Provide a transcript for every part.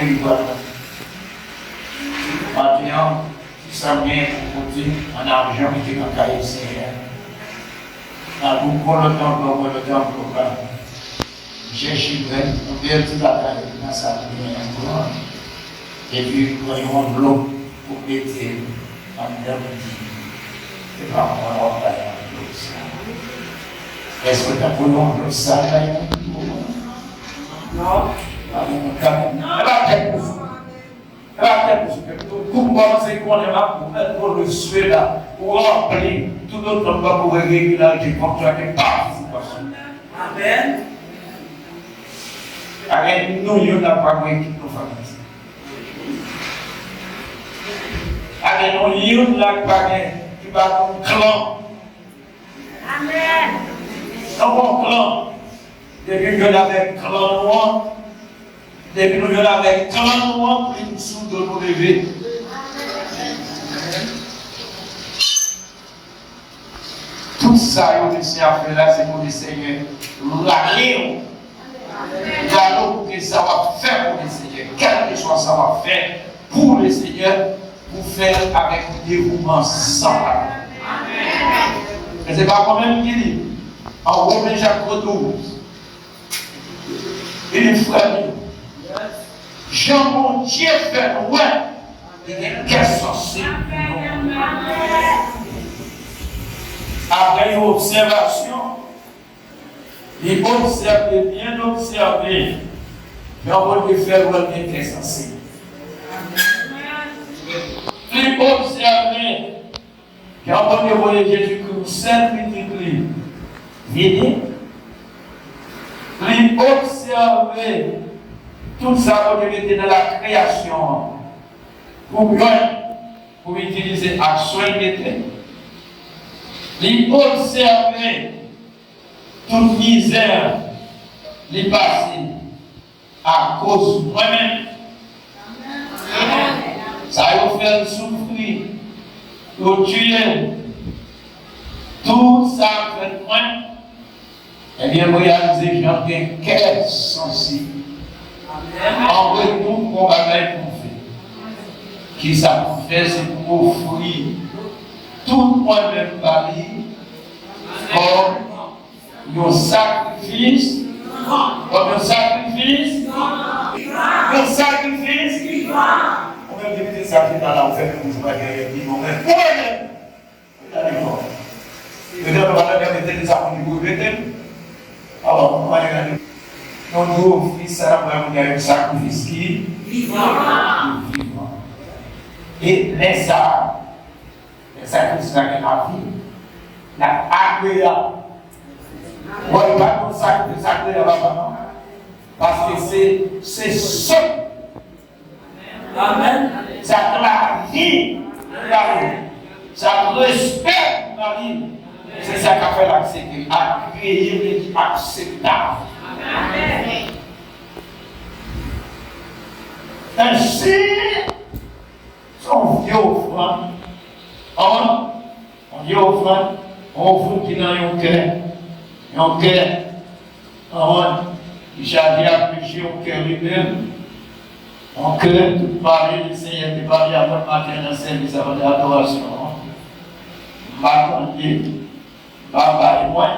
délivre. Maintenant, ça vient pour dire en argent qui est dans le cahier Seigneur. Nous prenons le temps pour le temps. J'ai chiffré, on vient tout la taille dans sa vie. Et puis, prenons l'eau pour mettre en dedans. C'est pas moi, on va faire l'eau. Est-ce que tu as pris l'eau ça là? Non. Pour commencer, qu'on est là pour mettre le souhait là, pour remplir tout notre temps pour régularité comme tu as des participation. Amen. Avec nous, il n'y a pas de qui nous fait. Avec nous, il n'y a pas de clan. Amen. Dans mon clan, depuis que j'avais clan noir, depuis que j'avais clan noir, une sous de nous lever. Tout ça, il y a fait là, c'est pour le Seigneur. L'allée, pour que ça va faire pour le Seigneur. Quel que soit ça va faire pour le Seigneur, pour faire avec un dévouement sans parole. Et c'est pas quand même qu'il dit, en Romains chapitre 12, il dit frère, Jean mon Dieu fait loin, il est qu'est-ce que c'est? Après une observation, il observe bien observé, mais on va faire loin de qu'est-ce que c'est? Il observe, quand on voit Jésus-Christ, saint petit vini, il observe tout ça qu'on était dans la création pour utiliser action était. Il observe toute misère, il passe à cause de moi-même. Ça va faire souffrir, le tuer. Tout ça fait moins. Eh bien, réaliser que j'ai un cœur sensible. En retour, qu'on va faire pour faire. Qui ça pour faire, c'est pour offrir tout moi-même Paris comme un sacrifice. Comme un sacrifice. Un sacrifice. On va dire que ça fait dans l'enfer que vous avez dit, on va peut-être on va mettre des appuis pour le alors, on va regarder. Nous offrir ça pour un sacrifice qui vivant. Et les sacrifices dans la vie, la agréable. On ne va pas nous sacrifier agréable parce que c'est ça. Amen. Ça clarifie la vie. Ça respecte la vie. C'est ça qu'a fait l'accepter. Accueillir acceptable. Amen. Ainsi, son vieux offrande. On dit offrande, on offre qui n'a rien au cœur. Un cœur. Qui charge à pécher au cœur lui-même. On cœur, tout parler du Seigneur, qui parle après le matin dans le service avant l'adoration. M'attendez, papa et moi,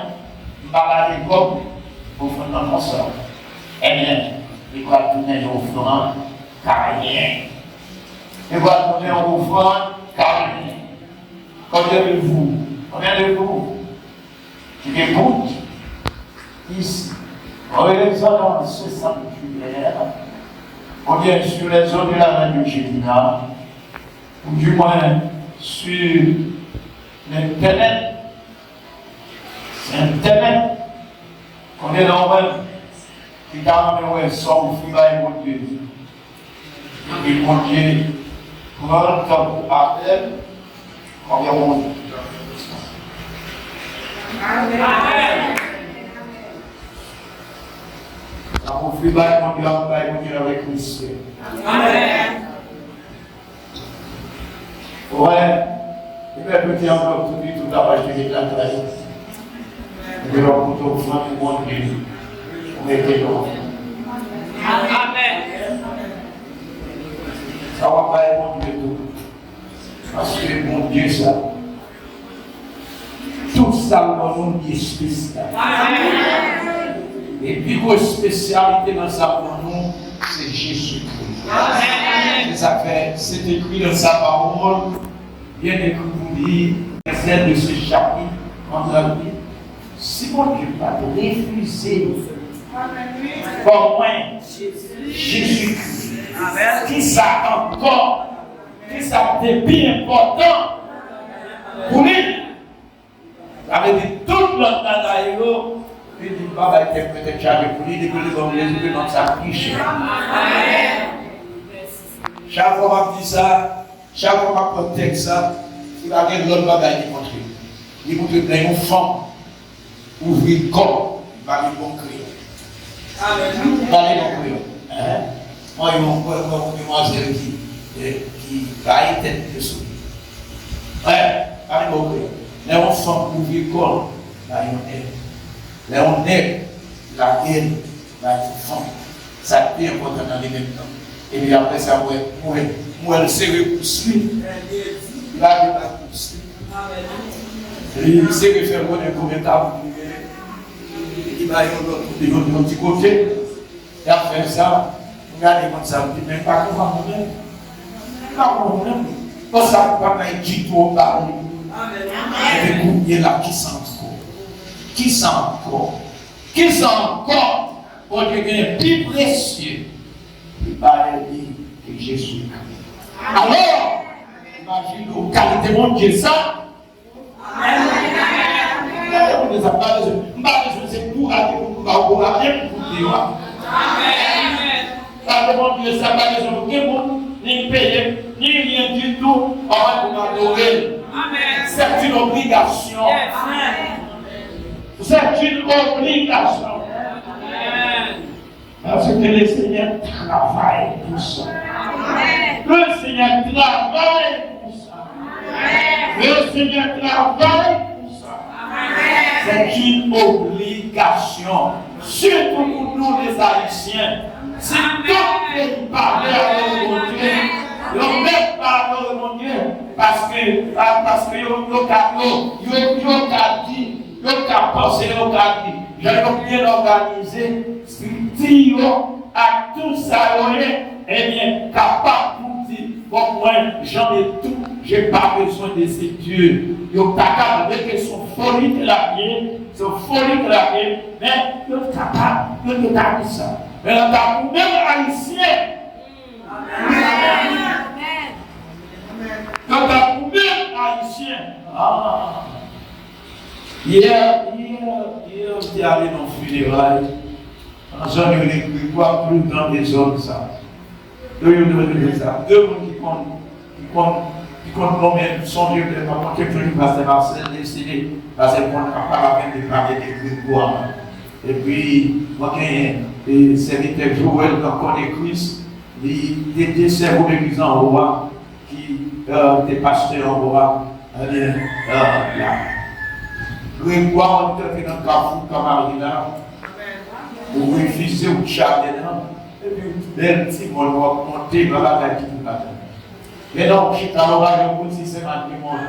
m'attendez comme pour faire notre sort. Eh bien, il va tourner l'offrande, car rien. Il va tourner l'offrande, car rien. Combien de vous qui écoutent ici, en raisonnant ce sanctuaire, ou bien sur les zones de la radio Gévina, ou du moins sur l'Internet, c'est Internet qu'on est dans le qui t'a amené son fils à mon Dieu. Et mon Dieu prend le temps pour appel, combien on dit. Amen. On fait bail mon Dieu avec Christ. Amen. Ouais. Il va peut-être encore tout dit tout à l'heure, je vais la trahir. Je vais leur couteau pour faire mon Dieu. On était là. Amen. un monde qui est spécial. Et puis, une spécialité dans sa pour nous, c'est Jésus-Christ. C'est ça fait, c'est écrit dans sa parole, bien écrit pour dire, celle de ce chapitre, on a dit, si mon Dieu va te refuser, pour moi, Jésus-Christ, qui ça encore, qui ça était bien important pour lui. Ça veut dire tout l'autre nanaïo, il dit, papa était peut-être chargé pour lui, depuis les hommes Jésus dans sa fiche. Chaque fois que je dis ça, chaque fois que je texte ça, il va y avoir l'autre bagaille qui montre. Il montre que les enfants ouvrir le corps, il va aller bon créole. Il va aller bon créole. Moi, il y a une demoiselle qui va être tête de souris. Ouais, allez bon créole. Les enfants ouvrir le corps, là, il y a un air. La haine, la femme, ça est important dans les mêmes temps. Et puis après ça, moi, le serré poursuit. Là, il va poursuivre. Il sait que faire un commentaire. Il va y avoir un petit côté. Et après ça, regardez comme ça, vous dites, mais pas comment vous-même. Pas comment vous-même. Pour ça, vous ne pouvez pas dire tout au bas. Et puis, il y a là qui sent encore. Qui sent encore. Qui sent encore. Pour que quelqu'un plus précieux. Il va dire que Jésus. Alors, imagine aux qualités de mon Dieu ça. On ne les a pas besoin. C'est pour aller pour aller ça demande Dieu, ça pas besoin de monde, ni payer, ni rien du tout, on va nous adorer. C'est une obligation. C'est une obligation. Parce que le Seigneur travaille pour ça. Le Seigneur travaille pour ça. Le Seigneur travaille pour ça. C'est une obligation. Surtout pour nous les Haïtiens. Si tout pays parlait avec mon Dieu, le même parle avec mon Dieu. Parce que il a pensé, il a dit, j'ai bien organisé, si à tout ça, eh bien, capable pour dire, bon, moi, j'en ai tout, je n'ai pas besoin de ces dieux. Ils sont capables de sont folie de la vie, mais ils sont capables de dire ça. Mais on a même haïtien. On a même haïtien. Hier, j'étais allé dans le funérail. En zone où il quoi plus dans des zones ça. Deux personnes qui comptent combien sont Dieu de maman qui est venu passer Marcel décidé parce qu'on n'a pas la peine de parler des bois. Et puis, moi, quand les serviteurs Joël dans le Christ, il était servant de l'église en roi, qui était pasteur en roi, le bois, on était dans le carrefour, comme Marina, ou refuser ou charger, et puis, le petit monde va monter dans la tête qui nous attend. Mais non, je suis alors là, je vous dis, c'est ma demande.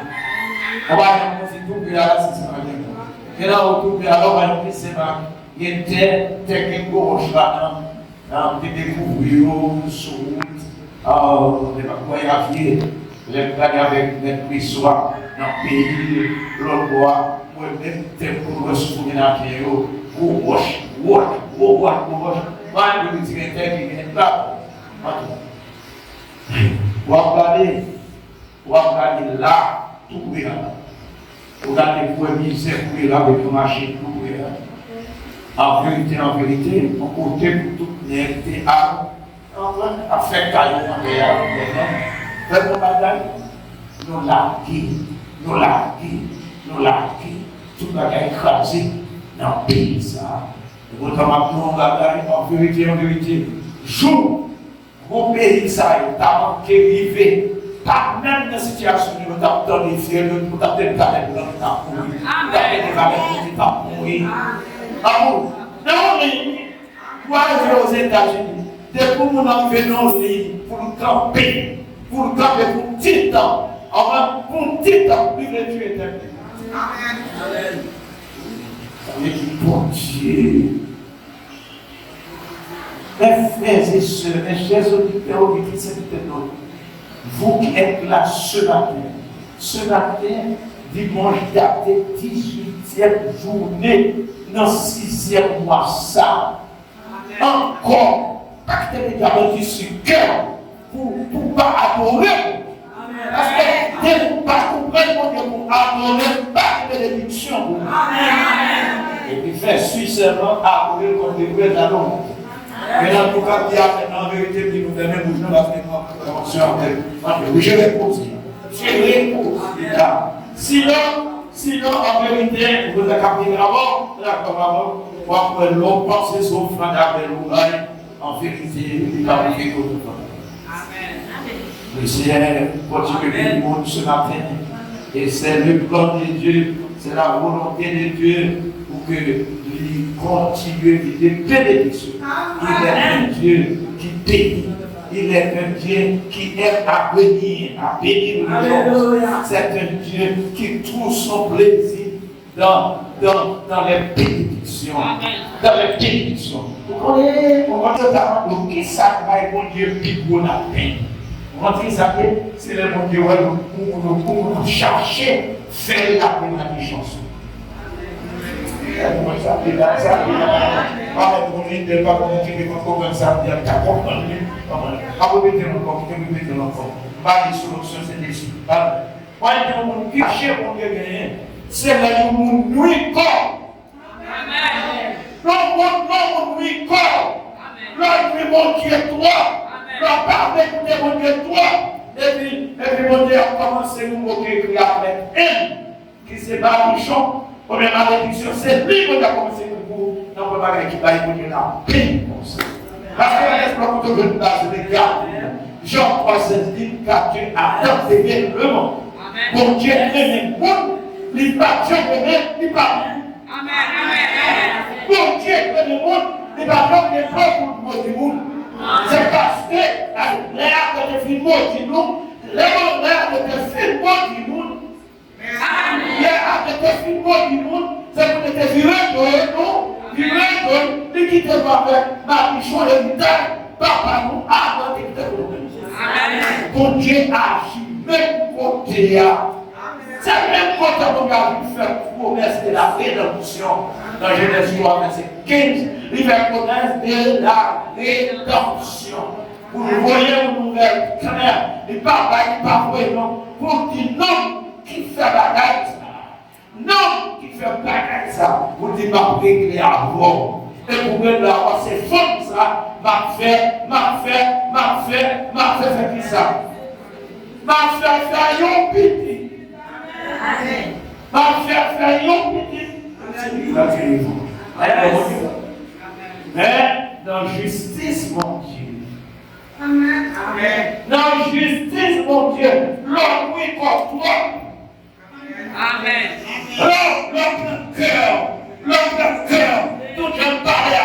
On va dire, tout le là, c'est ma demande. Et là, autour de alors, on va dire, c'est ma il y a des gauches là, des découvrures, sur route, des voyages, les blagues avec les prissoirs dans le pays, l'autre bois, moi-même, des pour souvenir à qui pour roche, moi, je dis que c'est qui est là. Vous regardez là, tout est là. Vous regardez pour misère, pour là, avec le marché, tout est là. En vérité, on côté pour toute l'unité à faire caillou en dehors. Faites mon bagage, nous larguer, tout le bagage écrasé dans le pays. Et vous avez mon bagage, en vérité, jour, mon pays, ça, il a manqué rivé. Pas même dans la situation où nous avons donné les fiers, nous avons donné les valeurs qui ont mouru. Nous avons donné les valeurs qui ont mouru. Amour, non, pour arriver aux États-Unis, c'est pour nous arriver dans le pays, pour nous camper, pour un petit temps, pour un petit temps, vivre Dieu éternel. Et qui pour Dieu. Mes frères et sœurs, mes chers auditeurs, auditrices, vous qui êtes là ce matin, dimanche daté 18e journée, dans 6e mois, ça, encore, actez les sur le cœur pour ne pas adorer. Parce que dès que vous ne comprenez pas pour adorer, pas de bénédiction. Et puis faire suffisamment adorer comme des vrais allons. Mais en tout cas, il y a en vérité qui nous permet de nous faire je réponds. Sinon, en vérité, vous avez capté avant, pour l'on pense sur le front d'Abel, en vérité, il va vous faire d'autres. Le Seigneur continue le monde ce matin. Et c'est le plan de Dieu, c'est la volonté de Dieu pour que lui continue de bénédiction. Il est un Dieu qui bénit. Il est un Dieu qui aime à bénir les gens. C'est un Dieu qui trouve son plaisir dans les bénédictions. Dans les bénédictions. Vous connaissez, qui ça va être mon Dieu qui vous la peine. C'est le bon Dieu pour nous chercher, faire la première chanson. C'est le monde nuit corps. L'homme nuit corps. L'homme mon Dieu toi. L'homme parle d'écouter mon Dieu toi. Et puis mon Dieu a commencé à nous moquer avec un qui se bat du champ. Première malédiction, c'est lui qui a commencé pour vous. Donc, on va qui va écouter la paix comme ça. Parce que l'exploit que je ne regarde, Jean 3, 16 dit car Dieu a tant aimé le monde. Bon Dieu aime le monde, il pas Dieu aimé, il pas. Bon Dieu aime le monde, il pas comme les peuples pour le monde. C'est parce que l'air de te filmer du monde, l'air de te filmer du monde. L'air de te filmer du monde, c'est pour te virer de nous, virer de qui te va faire ma bichon et une terre, papa nous, avant que te le bon Dieu agit, même côté. C'est même côté qu'on a vu faire promesse de la rédemption. Dans Genèse 3, verset 15, il fait promesse de la rédemption. Vous voyez une nouvelle claire, il parle, il parle, non, pour dire non qui fait bagaille ça. Non qui fait bagaille ça. Vous dites, ma régler avant. Et pour me l'avoir, c'est fond ça. M'a fait faire qui ça. M'a fait faire yon petit. M'a fait faire yon petit. Mais dans justice, mon Dieu. Amen. Dans justice, mon Dieu. L'homme, oui, pour toi. Amen. L'homme de cœur. Tout le monde parlait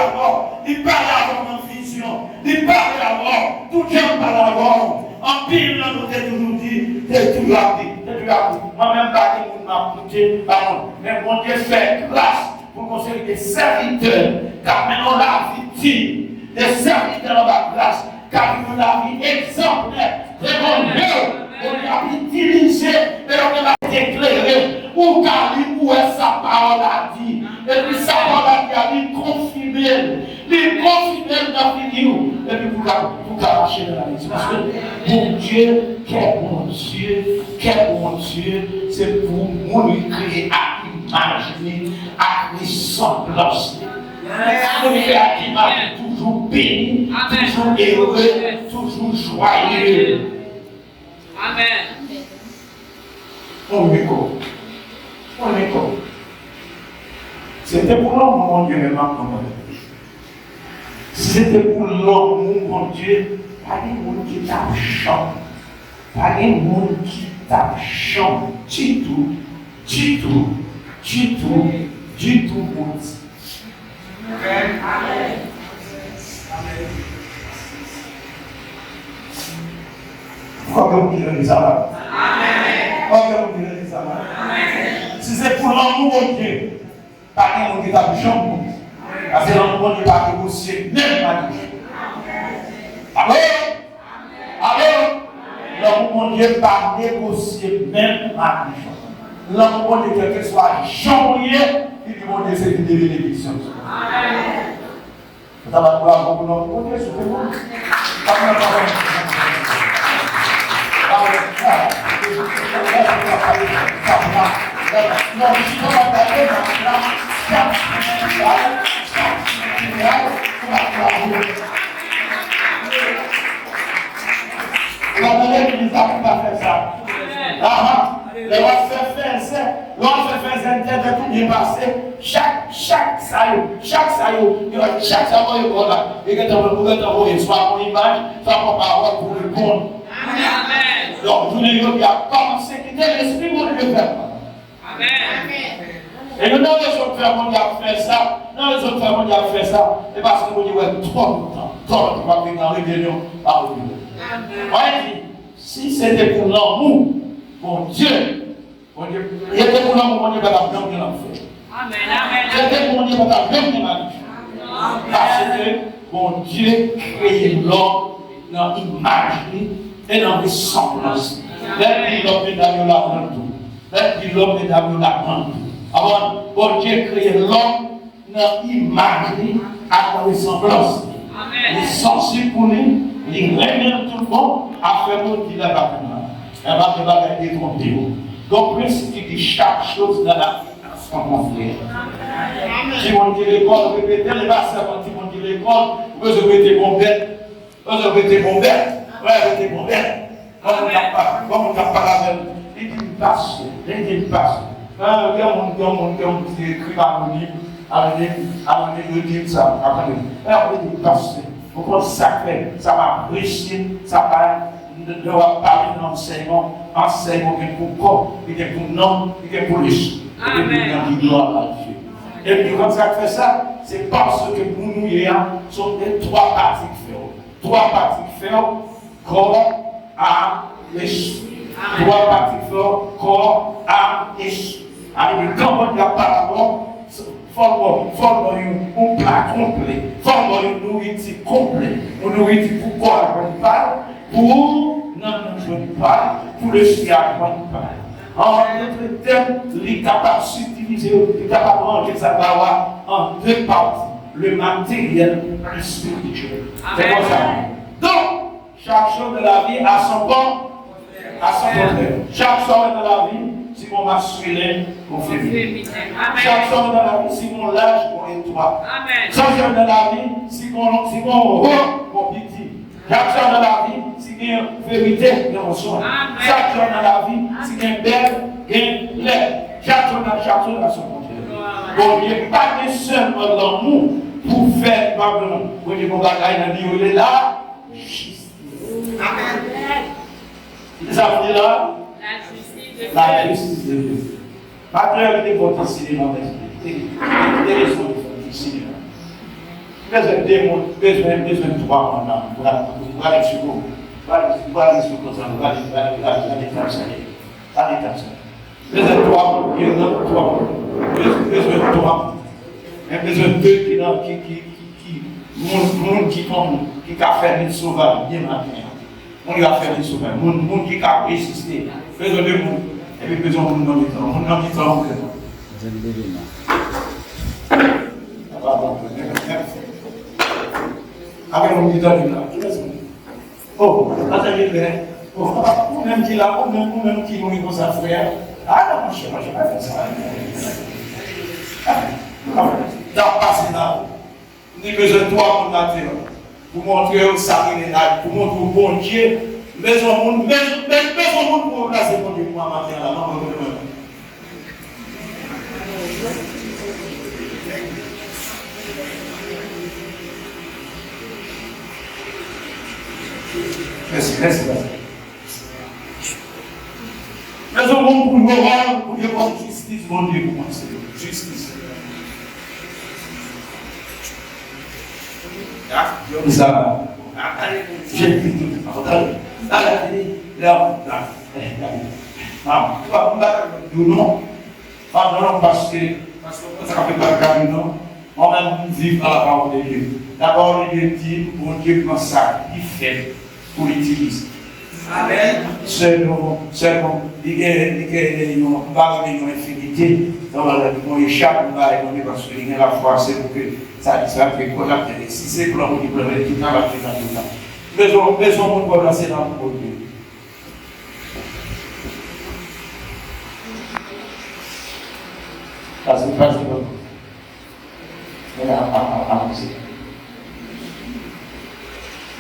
avant. Il parlait avant en vision. Il parlait avant. Tout le monde parlait avant. En pile, nous avons toujours dit, c'est toujours appris. Moi-même, pas dit, on m'a écouté, pardon. Mais mon Dieu fait grâce pour conseiller des serviteurs, car maintenant la vie tire. Des serviteurs dans la grâce, car nous la vie exemplaire. C'est mon Dieu, on a utilisé, et on a éclairé, où sa parole a dit. Et puis sa parole a dit, confirmer dans la vie. Et puis vous cacher dans la vie. Parce que mon Dieu, quel bon Dieu, c'est pour nous créer à imaginer, à ressemblance. On fait à l'image toujours béni, toujours heureux, toujours joyeux. Amen. On m'écoute. C'était pour l'homme, mon Dieu, mais maintenant. C'était pour l'homme, mon Dieu, pas des gens qui t'achètent. Pas des gens qui t'achètent. Du tout, mon Dieu. Amen. Si c'est pour l'amour bon Dieu, pas de monde qui t'a chambre. Parce que l'homme bon Dieu va négocier même pas de Amen. Amen. L'homme bon Dieu va négocier même pas de l'homme bon Dieu, quel que soit chambrier, il dit bon Dieu, c'est une bénédiction. Amen. Ça va pouvoir beaucoup l'homme bon Dieu, c'est bon. Chaque saillot, il y a soit mon image, soit mon parole pour répondre. Amen. Donc, je voulais commencer à quitter l'esprit pour le faire. Amen. Et nous n'avons pas faire mon Dieu faire ça. Nous n'avons pas mon Dieu faire ça. Et parce que nous avons trop de temps. Trop de temps dans la rébellion par le Dieu. Amen. Si c'était pour l'amour, mon Dieu, il était pour l'amour, mon Dieu, va la bien de l'enfer. Amen. C'était pour mon Dieu, va la bien de l'enfer. Parce que mon Dieu créé l'homme dans l'image et dans les semblances. L'homme est dans la rente. L'homme est dans la rente. Alors, bon Dieu créé l'homme dans l'image et dans les semblances. Il est censé pour lui, il remet tout le monde à faire mon Dieu là-bas. Elle va te bagailler détromper. Donc, principe qui dit chaque chose dans la vie, c'est mon frère. Si on dit l'école, répétez les bassins, si on dit l'école, vous répétez mon bête, vous répétez mon bête. Ouais, répétez mon bête. Comme on n'a pas la même, il dit passe, il dit passe. Il y a un monde qui écrit par le livre, avec le livre, ça, après, il dit passe. Vous comprenez ça fait, ça va enrichir, ça va. Nous allons parler d'enseignement, enseignement qui est pour corps, qui est pour nom, qui est pour l'esprit. Amen. Gloire à Dieu. Et puis, quand ça fait ça, c'est parce que pour nous, il y a trois parties différentes. Trois parties différentes, corps, âme, esprit. Trois parties différentes, corps, âme, esprit. Alors, quand on a parole, forme un plat complet, forme une nourriture complète, une nourriture pour corps, on parle, pour je ne parle, pour le ciel, on parle. En notre thème, il est capable d'utiliser, il est capable de ranger sa parole en deux parties, le matériel et le spirituel. C'est comme ça. Donc, chaque chose de la vie a son bon, a son contraire. Chaque chose de la vie, c'est mon masculin, mon féminin. Chaque chose de la vie, c'est mon lâche, mon étoile. Chaque chose de la vie, c'est mon haut, mon petit. Chaque chose de la vie, c'est une vérité de mon soin. Chaque chose de la vie, c'est une belle, une lèvre. Chaque chose a son contraire. Bon, il n'y a pas de seul dans nous pour faire pardon. Bon, il y a mon bagage dans le livre là. Amen. Ça veut dire là? La justice de Dieu. Matérialité pour décider dans l'esprit. Des raisons de décider. Besoin de trois en âme. Voilà sur vous. Voilà sur vous. Besoin de trois. Il y en a trois. Besoin de trois. Mais besoin de deux qui a fait une sauvage bien matin. On lui a fait une sauvage. Mon qui a résisté. Besoin de monde. Et puis besoin de monde dans le temps. On a mis ça en présent. Avec mon guitare là. Oh, attendez bien. Oh, même qui là, même qui mourit comme ça, frère. Ah non, je ne vais pas faire ça. Dans le passé là, nous avons besoin de toi pour la terre. Pour montrer au sacrifice, pour montrer au bon Dieu. Besoin de monde pour remplacer mon Dieu pour ma terre là. Merci. Mais au monde pour nous rendre, pour dire comme justice, mon Dieu, pour moi, c'est justice. Ça, j'ai dit tout. Allez, là, non. Non, parce que ça fait pas le cas, non. Moi-même, je vis par la parole de Dieu. La parole de Dieu dit, mon Dieu prend ça, il fait pour l'utiliser. Amen. C'est bon, il y a une infinité, on échappe, parce qu'il y a la foi, c'est pour que ça fait quoi la télé. Si c'est pour la multiplier, tout le temps, va faire tout le temps. Besoin de placer dans le monde. Parce que pas de moi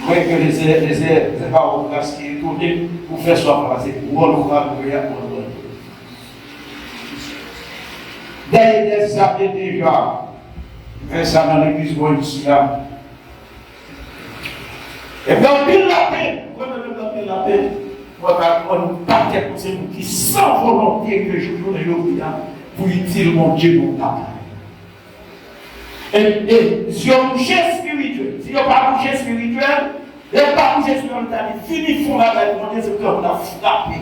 que les paroles qui est tourné pour faire soit passer pour le Dès des années déjà, fait ça dans l'église ici là. Et bien on pile la paix, on pile la paix. On part pour ces qui sans volonté que je joue les gens pour utiliser mon Dieu mon papa. Et si on touche spirituel, si on pas touché spirituel, et pas touché spirituel, fini font la demande ce qu'on a frappé.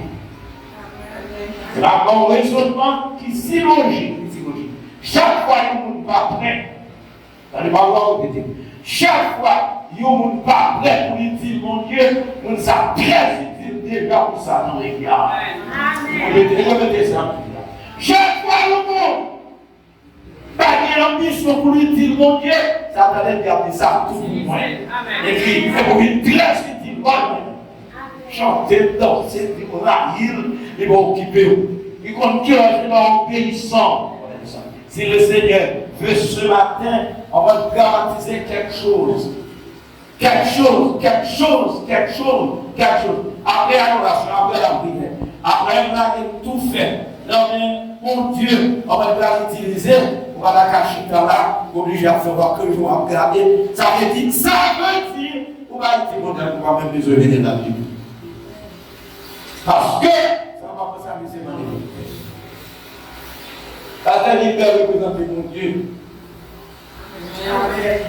C'est là un raisonnement qui est logique. Chaque fois que nous ne sommes pas prêts, chaque fois que nous ne sommes pas prêts pour dire mon Dieu, nous sommes très utiles déjà pour ça dans les gars. Chaque fois que nous pas l'ambition pour lui dire mon Dieu, ça t'allait garder ça tout le monde. Et puis, il faut une place qui dit chanter, danser, on a il va occuper. Il compte qu'il va obéissant. Si le Seigneur veut ce matin, on va garantiser quelque chose. Après l'adoration, après la prière, après on a tout fait. Non mais, mon Dieu, on va l'utiliser, on va la cacher dans là, obligé à faire que je vais regarder. Ça veut dire, on va dire, mon Dieu, on va même besoin de la Bible. Parce que, ça va pas s'amuser maintenant. La liberté représenter mon Dieu. Amen.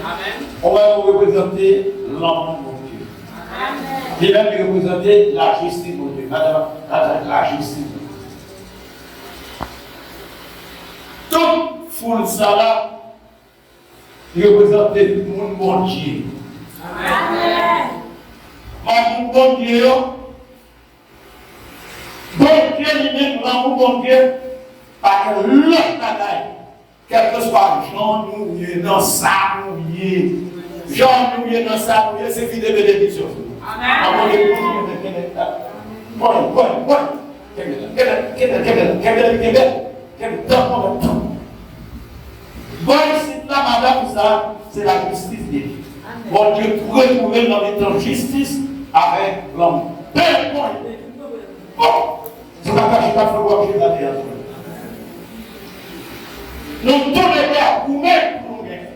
On va représenter l'homme de mon Dieu. Il va représenter la justice de mon Dieu. La justice. Toute foule ça là, il représente mon bon Dieu. Amen. Mon bon Dieu. Bon Dieu lui-même, mon bon Dieu. Parce que l'autre bagaille, quel que soit Jean Nouillet, dans sa Nouillet, Jean Nouillet dans sa Nouillet, c'est vie de bénédiction. Amen. Bon, ici, là, madame, ça, c'est la justice de Dieu. Bon Dieu pour retrouver dans les temps justice avec l'homme. Bon, c'est la cachette à faire voir que j'ai la terre. Nous tous les gars, pour nous. Amen.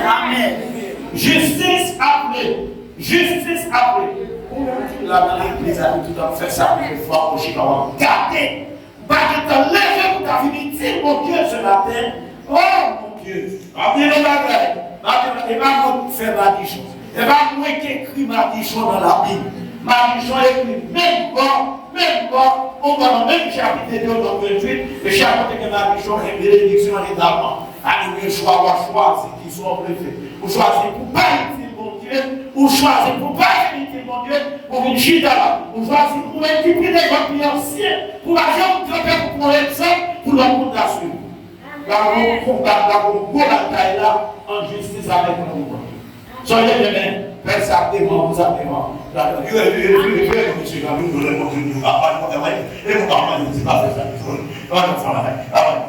Amen. Justice après. Justice après. La l'église a tout le temps fait ça pour une fois, pour qu'on garder. Pas que tu as levé pour ta vie, dis mon Dieu ce matin. Oh mon Dieu. Amen. Et va faire ma dichon. Et va moi qui écrit ma dichon dans la Bible. Ma dichon écrit même pas, on va dans le même chapitre de 28, le chapitre que ma dichon est bénédiction également. Allez, choisir qui sont préfets. Ou choisir pour pas utiliser mon Dieu, ou choisir pour pas utiliser mon Dieu, pour une chita, ou choisir pour multiplier les gens anciens, pour la jambe pour l'exemple, pour la fondation. Là, on combat la taille là en justice avec nous. Soyez demain, exactement, vous avez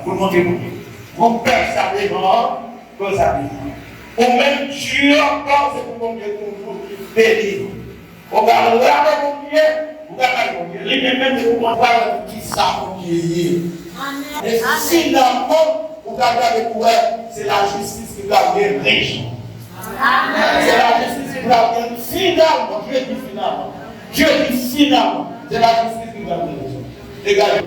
vous montrer mon père savait mort, vous savez. Au même Dieu, encore, c'est pour mon Dieu pour vous bénir. On va regarder mon Dieu, vous regardez mon Dieu. Les mêmes de vous montrer qui savent mon Dieu. Et finalement, vous regardez pour elle, c'est la justice qui va bien riche. C'est la justice qui va bien finalement. Je dis finalement. Je dis finalement. C'est la justice qui va bien riche. Les gars, allez.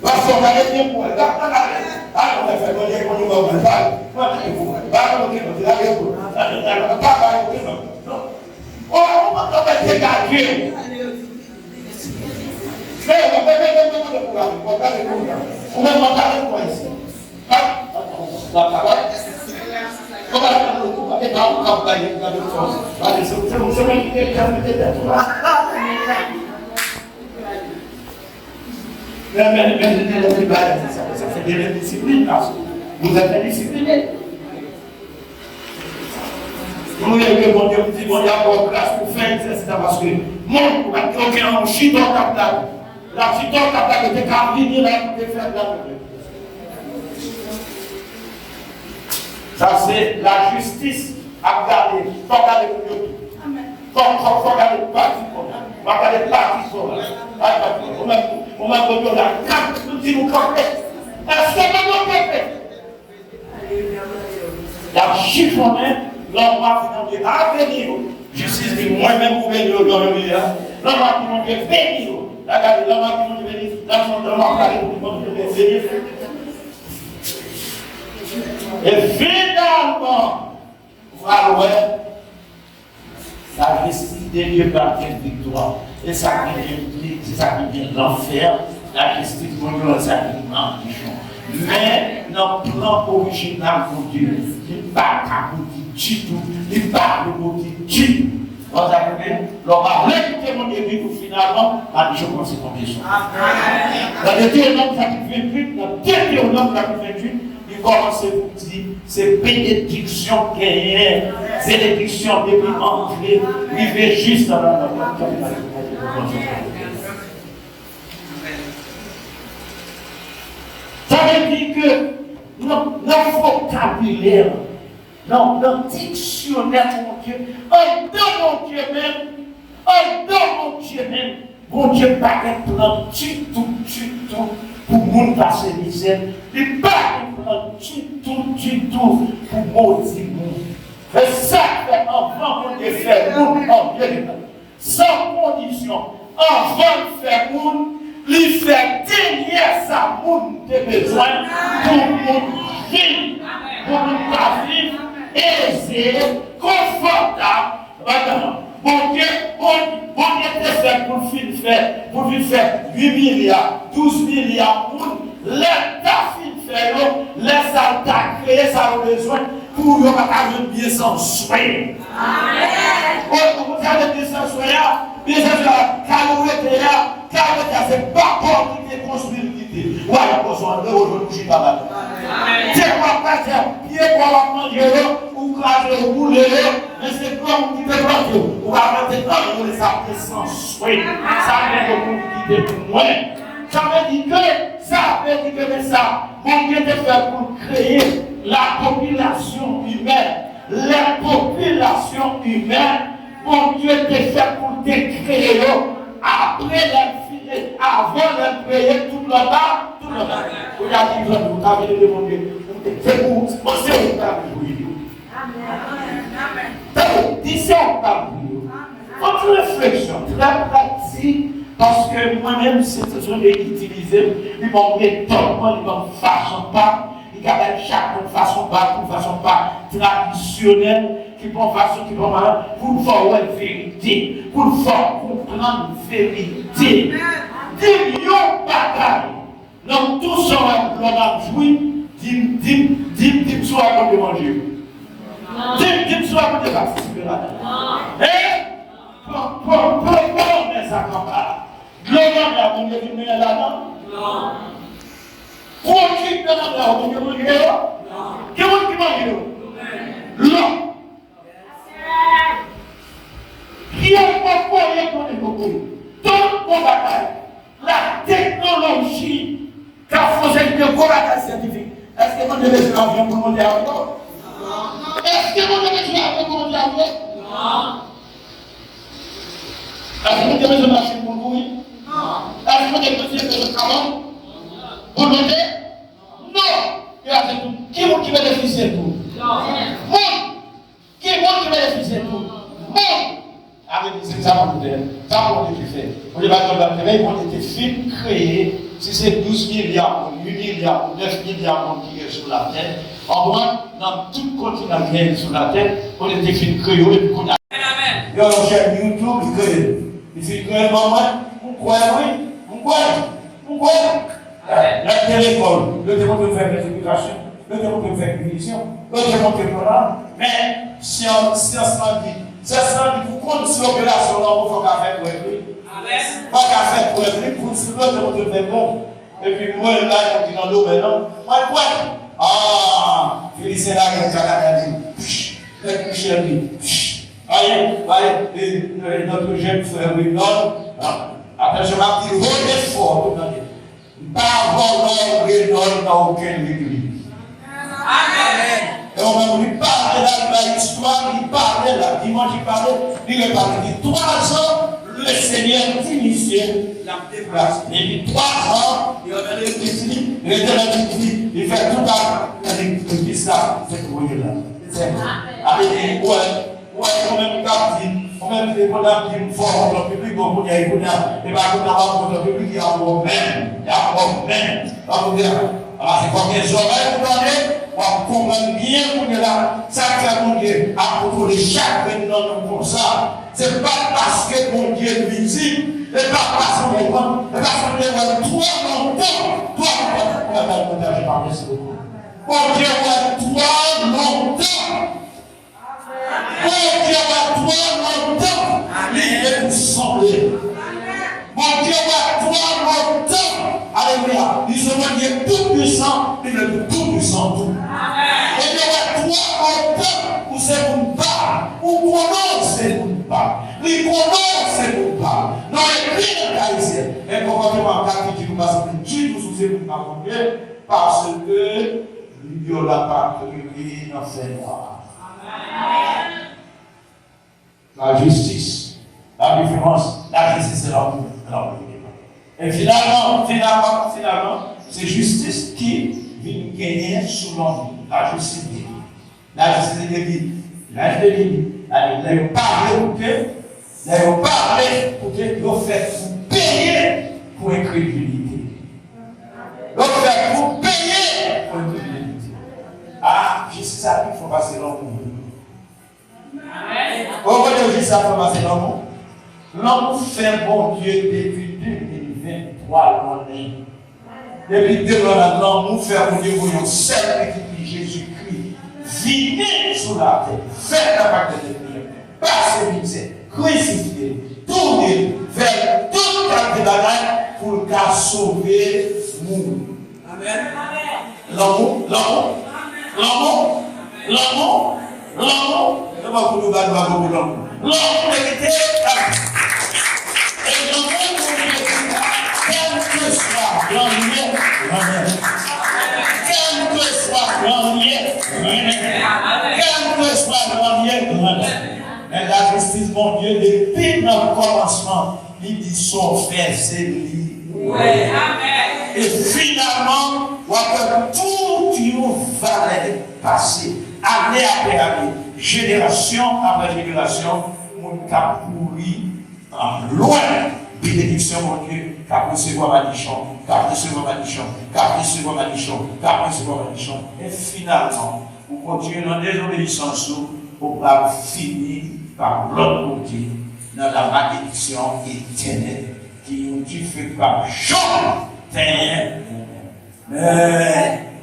Parce qu'on a bien pour elle. On a fait monnaie pour nous voir. On va dégagé. Ça fait de l'indiscipline parce que vous êtes indiscipliné. Nous que bon Dieu dit, bon Dieu, encore grâce pour faire exercice parce que mon aucun en chiton capable. La chiton capable de venir là pour te faire de la paix. Ça c'est la justice à garder. Il faut garder pour Dieu. Il faut garder le parti pour nous. Il faut garder le parti pour nous. On m'a donné la carte pour dire nous complet. Est-ce que nous complet? La chiffonner. L'homme va finir à venir. Justice dit moi-même pour venir dans le milieu. L'homme va finir à venir. L'homme va finir à venir. L'homme va venir. Et finalement, voilà, la justice de Dieu par quelle victoire. Et ça c'est ça qui vient de l'enfer. La justice de Dieu, c'est ça qui manque. Mais notre plan original pour Dieu, il n'est pas du tout, il parle de Dieu. Vous avez l'on va réécouter mon début pour finalement, je pense que c'est combien ça. Dans le Deutéronome chapitre 28, dans le Deutéronome chapitre 28, il commence à vous dire, c'est bénédiction gagnée, bénédiction depuis entrée, il fait juste dans la ça veut dire que notre vocabulaire, notre dictionnaire, mon Dieu, mon Dieu même, mon Dieu, pas un plan du tout, pour nous passer misère, il pas un plan du tout, pour maudire nous. Et ça fait avant de faire nous, en bien, sans condition, avant de faire nous, lui fait derrière sa monde de besoin pour nous vivre, pour nous vivre aisé, confortable. Bon Dieu te fait pour lui faire 8 milliards, 12 milliards pour l'État fait, laisse à créer sa besoin pour lui avoir bien sans soin. Vous avez bien sans soin, bien sans soin, c'est pas pour qui est construit l'unité. Ouais, il faut s'en aller aujourd'hui, je suis pas là. C'est pas parce que pied pour manger, ou craser, ou bouler, mais c'est comme qui te bloque. Ou avant de temps, il les appeler sans souhait. Ça veut dire pour moi. Ça veut dire que ça veut dire que ça, mon Dieu te fait pour créer la population humaine. La population humaine, mon Dieu te fait pour te créer après l'infini, avant de créer tout le bas, tout le bas. Vous avez dit, vous avez demandé, c'est pour, c'est où t'as vu. Amen. Disons pas vous. Votre réflexion très pratique, parce que moi-même, c'est ce que j'ai utilisé, ils m'ont mis tellement, ils m'ont façon pas, ils gardent chaque façon pas traditionnelle. Qui vont façon qui vont pour voir la vérité, pour voir comprendre la vérité. Dis-nous bataille. Donc tout ça, on a joué, dis soit comme de manger. Dis soit comme de participer là-dedans. Et pour mais ça comme ça. Gloire à mon Dieu qui met là-dedans. Non. Produit dans la on dit manger. Non. Qui mange? Non. Qui est beaucoup toute mon bataille, la technologie qu'a fait de bataille scientifique. Est-ce que vous devez jouer l'avion pour monter à bord? Non. Est-ce que vous devez jouer l'avion pour monter à bord? Non. Est-ce que vous devez jouer machine pour courir? Non. Est-ce que vous devez jouer le camion pour monter? Non. Et après tout, qui est-ce qui bénéficie de tout? Non. Qui est-ce qui bénéficie de tout? Bon, c'est ça qu'on fait. Ça qu'on fait. On dit, on était fait créer, si c'est 12 milliards, 8 milliards, 9 milliards qui est sur la terre, en moins, dans tout continent qui est sur la terre, on était fait créer et qu'on a. Amen. Il y a une chaîne YouTube, il crée. Il fait créer maman, on croit, oui, on croit. La téléphone, le démon peut faire multiplication, le démon peut faire punition, le démon peut faire. Mais science m'a dit, vous comptez sur l'opération là, vous faut qu'à faire pour écrire. Pas qu'à faire pour écrire, pour le démon peut faire bon. Et puis moi, là, je dis dans l'eau maintenant, moi, quoi? Ah, Félicien là, il y a allez, notre jeune frère Wilson, après je m'appelle haut et fort, pas voler Wilson dans aucune église. Amen. Et on va lui parler de l'histoire, il parlait là, dimanche il parlait, il parlait de 3 ans, le Seigneur d'initier la déplace. Et puis 3 ans, il avait l'église, il était dans l'église, il fait tout ça, l'église là, c'est pour lui là. Avec des ouais, quand même, quand même, les bonhommes qui font dans le public, bon, il y a des bonhommes, et bien, quand on va dans le public, il y a un problème, c'est quoi que les oreilles, vous donnez, on va comprendre bien, pour que là, ça fait mon Dieu, à propos de chaque non comme ça, c'est pas parce que mon Dieu est visible, c'est pas parce qu'on est bon, c'est parce qu'on est bon, toi, longtemps, mon Dieu, toi, longtemps. Mon Dieu va toi longtemps, il veut nous sembler. Mon Dieu va toi longtemps, alléluia. Il se voit qu'il est tout puissant, il est tout puissant tout. Mon Dieu va toi longtemps, où c'est vous parle, où connaissez vous parle, il connaissez vous parle. Non, il est bien haïtien. Mais comportement car qui dit nous parce que Dieu nous soucie pour nous parce que il n'y aura pas que lui dans ses noirs. La justice, la différence, la justice c'est l'amour. Et finalement, c'est justice qui vient gagner sous l'envie. La justice de Dieu. La justice de Dieu. La justice de Dieu. Ils ont parlé pour que vous faites vous payer pour incrédulité. Donc, vous payer pour incrédulité. Ah, justice, ça, il faut passer l'amour. Pourquoi Dieu dit ça pour passer l'amour? L'amour fait bon Dieu depuis 2023 l'année. Depuis 2 ans, l'amour fait bon Dieu pour une seule équipe Jésus-Christ. Venez sur la terre, faites la part de Dieu, passez vite, crucifiez, tournez vers toute la bagaille pour qu'à sauver nous. Amen. L'amour. Comment vous nous battez beaucoup l'homme? L'homme vérité, et l'homme quel que soit l'ennui, quel que soit l'ennui, mais la justice, mon Dieu, depuis notre commencement, il dit son frère, c'est lui. Et finalement, tout nous va passer, année après année. Génération après génération, mon cap pourri en loin. Bénédiction, mon Dieu, cap recevoir ma nichon, et finalement, vous continuez dans désobéissance, vous va finir par l'autre côté, dans la malédiction éternelle, qui nous fait par jour, mais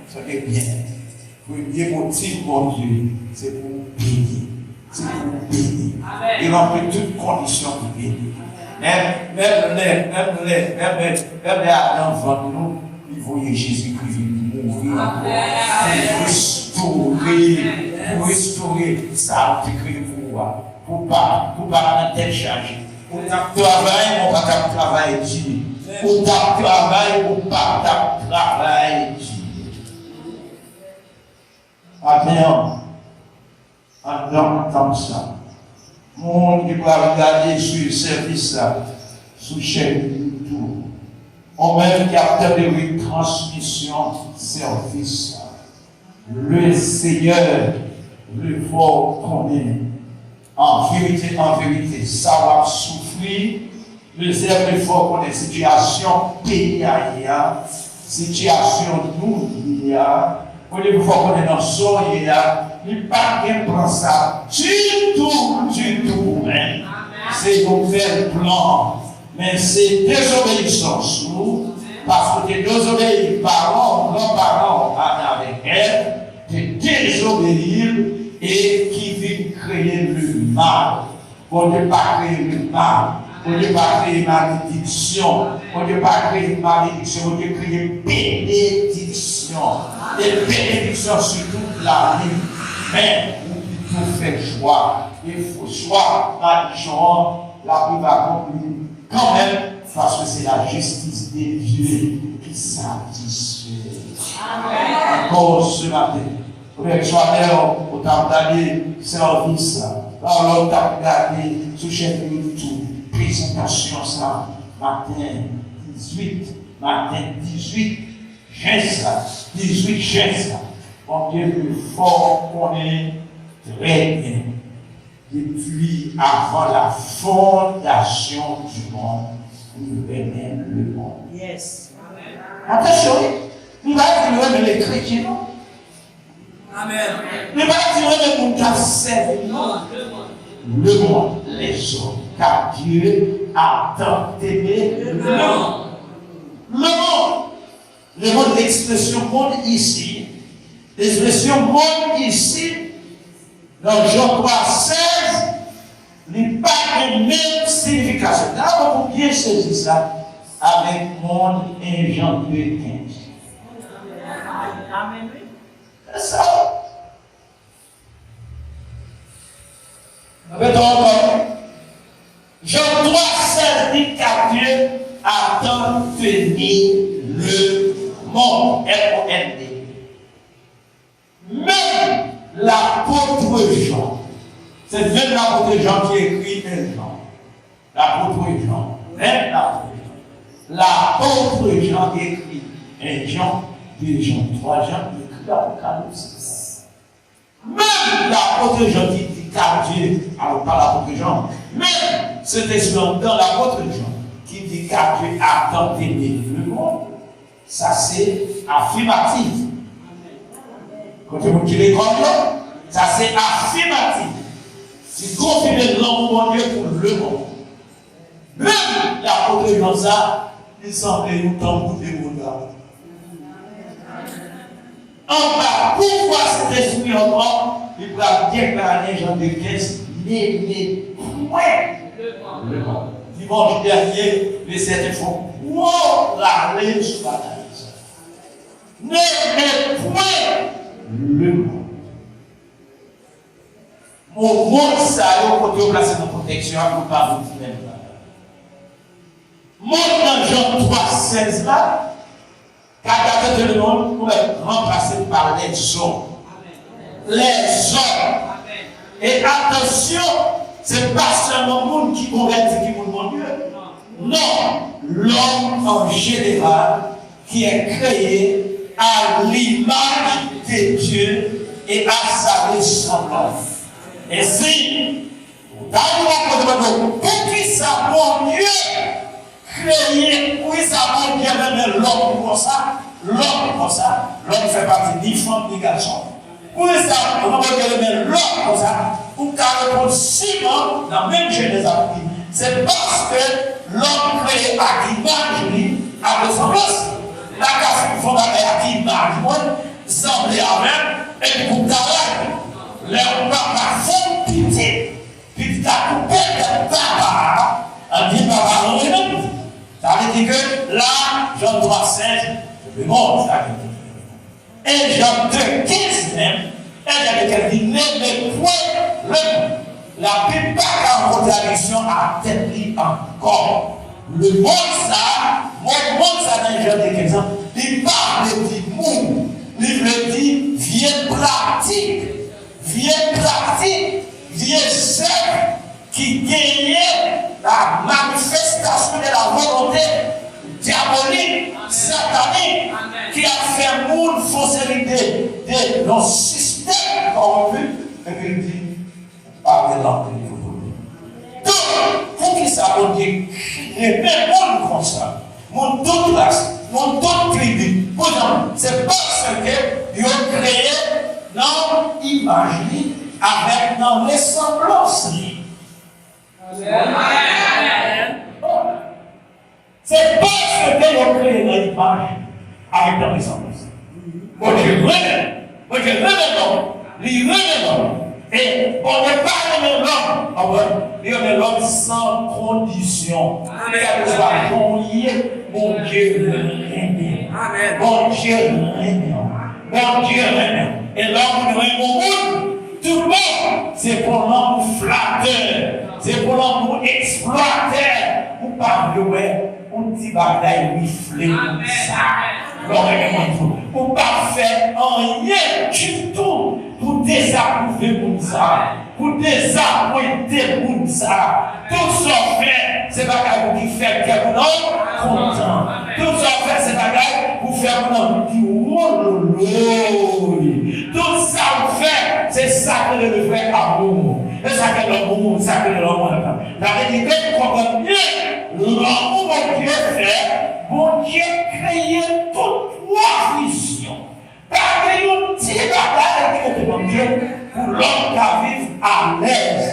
ça est bien. Pour bien motif, mon Dieu, c'est pour bénir. Il remplit toutes conditions pour bénir. Même les Adam devant nous, ils voyaient Jésus-Christ mourir pour restaurer ça, pour pas telle charge. Pour travailler, on va travailler Dieu. Pour travailler, on va travailler Dieu. Attends comme ça. Monde qui va regarder sur le service là, sous chaîne YouTube. On même capteur de retransmission service. Le Seigneur, le fort connaît. En vérité, ça va souffrir. Le Seigneur, le fort connaît. Situation pays ailleurs, situation nous il y a. Vous faut connaître dans son il y a. Il n'y a pas de ça du tout, même. c'est un nouvel plan. Mais c'est désobéissance, nous, parce que tu désobéis parents, grands-parents avec elle, tu désobéir et qui vient créer le mal. On ne peut pas créer le mal. On ne peut pas créer malédiction. On ne peut pas créer malédiction. On peut créer bénédiction. Et bénédiction sur toute la vie. Mais il faut faire choix. Il faut choix. Malédiction, la vie va conclure quand même, parce que c'est la justice de Dieu qui satisfait. Encore ce matin. Frère, soir au temps d'aller service, alors on a regardé sous chaîne YouTube, présentation ça, matin 18, Mon Dieu, le fort qu'on est très bien. Depuis avant la fondation du monde, nous aimons le monde. Yes. Attention, nous allons dire les chrétiens. Amen. Nous allons dire que nous avons servi le monde, les hommes, car Dieu a tant aimé le monde. Le monde, l'expression monde ici, l'expression monde ici, dans Jean 3,16, n'est pas la même signification. Là, on peut bien saisir ça avec monde et Jean 2,15. Amen. C'est ça. Jean 3,16 dit qu'à Dieu a tant aimé le monde. M-O-N-D. Même l'apôtre Jean, c'est même l'apôtre Jean qui écrit un Jean. L'apôtre Jean, même l'apôtre Jean qui écrit un Jean, 2 Jean, 3 Jean, qui écrit l'Apocalypse. Même l'apôtre Jean qui dit car Dieu, alors pas l'apôtre Jean, même cet esprit dans l'apôtre Jean qui dit car Dieu a tant aimé le monde, ça c'est affirmatif. Quand vous dites l'école, ça c'est affirmatif. C'est confirmer l'amour de Dieu pour le monde. Même l'apôtre Jean, ça, il semblait nous tambour des mondes. En bas, pourquoi cet esprit encore, il va déclarer Jean de 15, n'aimez point le monde. Dimanche dernier, les êtres font wow, la lèvre sur la tête. N'aimez point le monde. Mon monde, ça a côté placé dans la protection, pour ne pas vous dire même là. Monde dans Jean 3,16 là, car le monde pour être remplacé par les hommes. Les hommes. Et attention, ce n'est pas seulement le monde qui convertit qui vous demande Dieu. Non, l'homme en général qui est créé à l'image de Dieu et à sa ressemblance. Et si, pour qui ça mon Dieu créé, pour qui ça mon Dieu même l'homme comme ça, l'homme fait partie ni femme ni garçon. Pour ça, on va même l'homme comme ça, pour qu'à répondre Simon dans la même Genèse à lui. C'est parce que l'homme créé à l'image, à ressemblance. La casse fondamentale à l'image, semblait à même, et pour travailler. Leur papa fait pitié, puis t'as coupé le papa, on dit papa non, non. Ça veut dire que là, Jean 3,16, je me montre, ça veut dire. Et Jean 2,15 même, elle dit n'aimez point le monde. La Bible pas en contradiction à tête encore. Le monde ça, mon monde ça dans Jean 2,15, il parle du monde, il veut dire vieille pratique. Vieux cercle qui gagnait la manifestation de la volonté diabolique, satanique, qui a fait monde fausseté de nos systèmes corrompus, et puis il dit, parlez l'entrée de vous. Donc, pour qui ça veut dire, et même monde comme ça, mon toute race, mon toute tribu, c'est parce que Dieu a créé non imagine avec non ressemblance. C'est parce que Dieu a créé dans l'image avec la ressemblance. Bon Dieu remet l'homme, il remet l'homme. Et on ne parle de l'homme, il remet l'homme sans condition. Quel que soit mon Dieu remet. Mon Dieu remet. Mon Dieu remet. Et l'homme remet au monde. Tout le monde, c'est pour l'homme flatteur, c'est pour l'homme exploiteur. Ou pas de on dit bagaille riflé comme ça. Ou pas faire rien du tout pour désapprouver pour ça, pour désappointer pour ça. Tout ça fait, c'est bagaille qui fait que l'homme content. Tout ça fait, c'est bagaille pour faire l'homme qui tout ça vous fait, c'est ça que le vrai amour. C'est ça que l'amour, c'est ça que l'amour. La vérité, comprend bien, l'amour, mon Dieu fait, mon Dieu créé toutes trois visions. Parce qu'il y a une petite bataille qui est mon Dieu pour l'homme qui vivre à l'aise.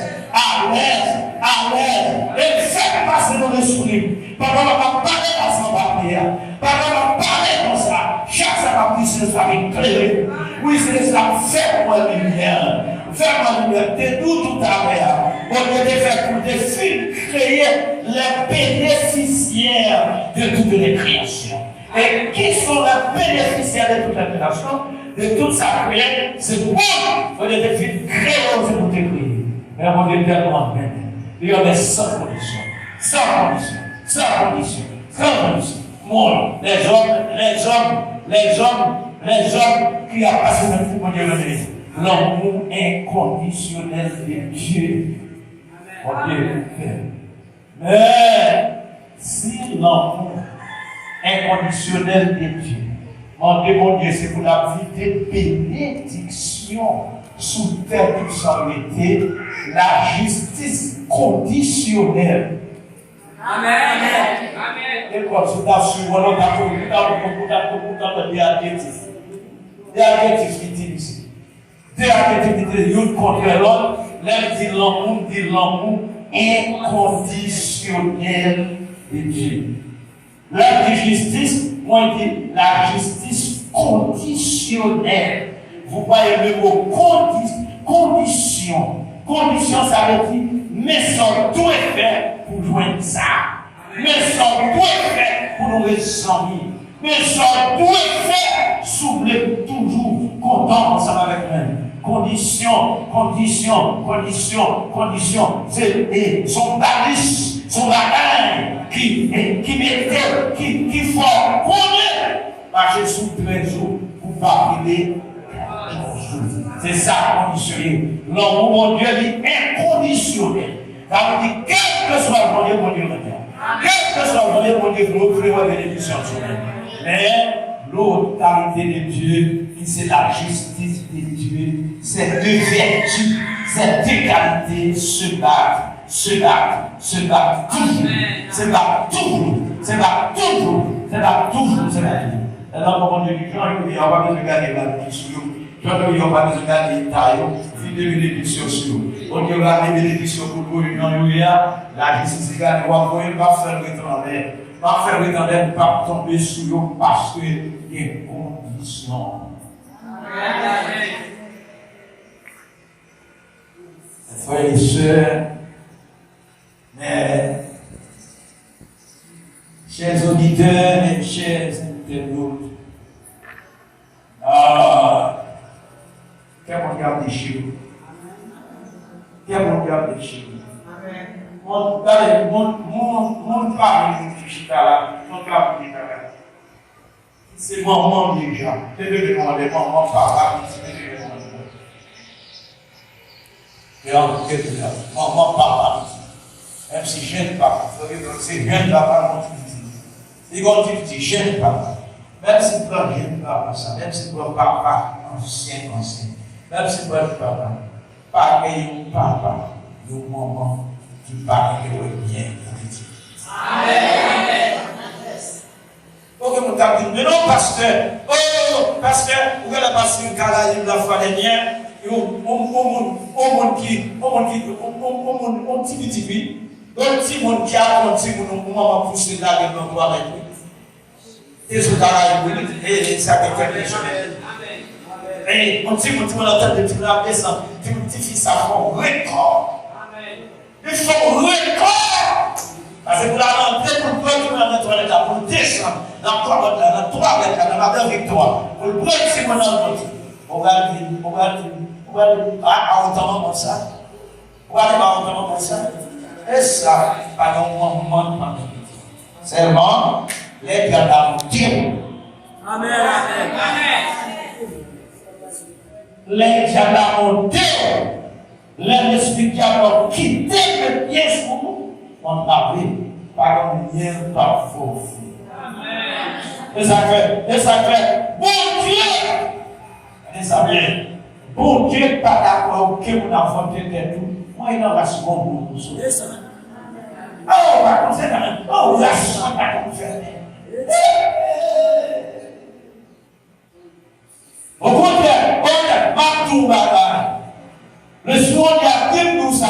Et fait passer dans l'esprit. Pendant qu'on va parler dans son papier, pendant qu'on va parler comme ça, chaque fois que c'est ça éclairé. Oui, c'est ça, fais-moi lumière. Fais-moi lumière. T'es tout à l'heure. On est fait pour des films créer les bénéficiaires de toutes les créations. Et qui sont les bénéficiaires de toute la création, de toute sa création? C'est moi. On est des films créés pour te créer. Mais on est tellement bien. Il y a des sans conditions. Moi, les hommes qui ont passé dans le monde de l'amour inconditionnel de Dieu. Mais si l'amour inconditionnel de Dieu, mon Dieu, c'est pour la vie de bénédiction sous terre tout ça été la justice conditionnelle. Amen. Et consultation, on a des adjectifs. Des adjectifs qui disent ici. Des adjectifs qui disent l'une contre l'autre. L'un dit l'amour inconditionnel de Dieu. L'un dit justice, moi je dis la justice conditionnelle. Vous voyez le mot condition. Condition, ça veut dire, mais sans tout est fait pour joindre ça. Mais sans tout est fait pour nous ressentir. Mais sans tout est fait, soulever toujours content ensemble avec nous. Condition. C'est son balise, son bagage qui faut connaître. Marcher sous trésor pour pas priver. C'est ça conditionné. L'amour, mon Dieu, est inconditionnel. Ça veut dire, quel que soit le Dieu, mon Dieu retient. Quel que soit le Dieu, mon Dieu, vous pouvez voir bénédiction sur lui. Mais l'autorité de Dieu, c'est la justice de Dieu, c'est deux vertus, c'est deux qualités se battent toujours. Alors, mon Dieu, il n'y a pas besoin de regarder la bénédiction. Il n'y a pas besoin de regarder les tailles. Il y a des bénédictions sur nous. On y aura des bénédictions pour vous. La justice, va faire retendre, pas tomber sur nous parce que des conditions. Frères et sœurs, mais chers auditeurs et chers internautes, quel bon garde chez vous. Quel bon garde chez vous. Mon parle, c'est maman déjà. C'est de demander maman, papa, maman, papa. Même si jeune papa, c'est jeune papa, il dit jeune papa. Même si tu prends jeune papa, même si tu prends papa, ancien, même si tu prends papa, pas que papa, nous maman, qui parle de bien. Amen. Ok, mon tabi, mais non, pasteur, vous allez passer une calaille, la foi des miens, on Un petit monde qui a un petit monde, comment pousser là, avec nous, avec lui. Et ce travail, et ça fait quelque chose. Et un petit monde qui m'a entendu, tu l'as descendu, tu me dis, ça fait un record. Il faut un record. Parce que pour la rentrée, pour le premier qui m'a entendu, pour le descendre, dans le 3 mètres, dans la dernière victoire, pour le premier qui m'a entendu, on va dire, ah, autant comme ça. On va dire, ah, autant comme ça. Et ça, pas un moment. Seulement, les gars d'Amour. Amen. Amen. Les gars d'Amour, l'esprit qui a quitté le pied sur nous, on l'a vu par un lien par faux. Et ça fait, bon Dieu! Et ça vient, bon Dieu, pas d'accord, que vous n'avez voté de tout. Moi, il en reste bon pour nous. Oh, par contre, oh, la chance pas comme faire. Au contraire, partout, le soir, il y a bien nous ça,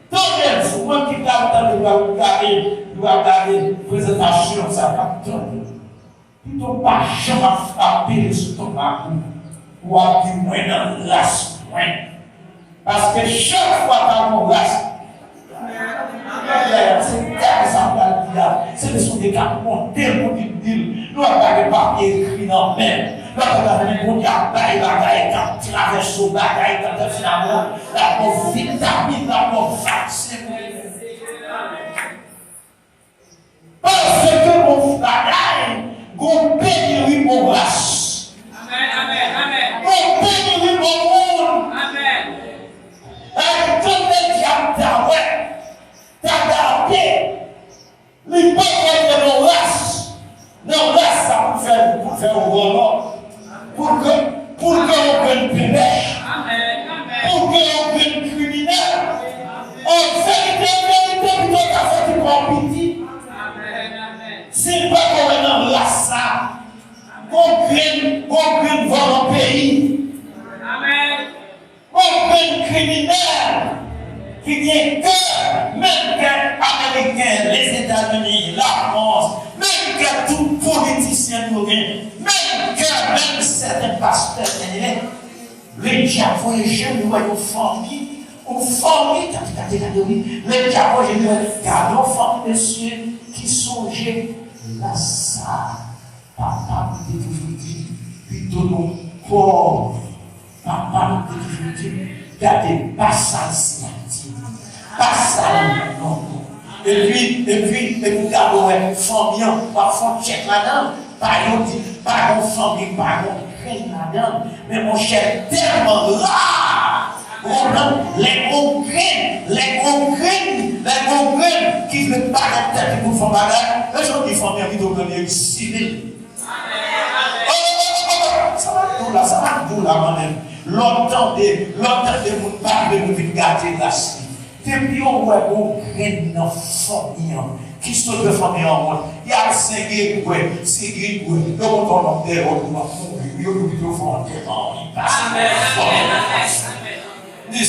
tant souvent qui doit garder présentation, ça va tant. Plutôt pas jamais frapper l'estomac ou à dire moins dans l'as moins. Parce que chaque fois que mon l'as, c'est des choses qui ont monté pour dire, nous avons des papiers écrits dans la main. Nous avons des gens qui ont bagaille, qui traversent le bagaille, quand finalement, la pauvre vitamine, la pauvre vaccin. Parce que mon bagaille, qu'on pénurie mon race. Amen. Qu'on pénurie mon monde. Amen. Et quand les diables t'as gardé, les pauvres de nos races, ça pour faire un bon pour qu'on prenne pénètre, pour qu'on prenne criminel. En vérité, plutôt qu'à faire du grand petit. C'est pas qu'on est dans la race, qu'on prenne vol au pays. On prenne criminel qui vient que même qu'Américains, les États-Unis, la France, même que tout politicien nous vient, même certains pasteurs, les diables, les jeunes, nous voyons famille, les diables, je dis, gardons famille, monsieur, qui songeait là, ça, papa, plutôt nos pauvres, papa, gardez, pas ça, pas ça, non. Et puis, gardons, famille, parfois, check madame, pas une famille, pas une madame, mais mon cher, tellement rare. Les congrès qui ne pas la tête pour faire bagarre, les gens qui font bien vite au premier civil. Ça va tout là, même. Longtemps de mon parler, de vous garder là. Depuis on voit un grain dans famille, qui sont de famille en monde. Il y a 5 guerres, c'est guerres, donc on a des rôles, on a il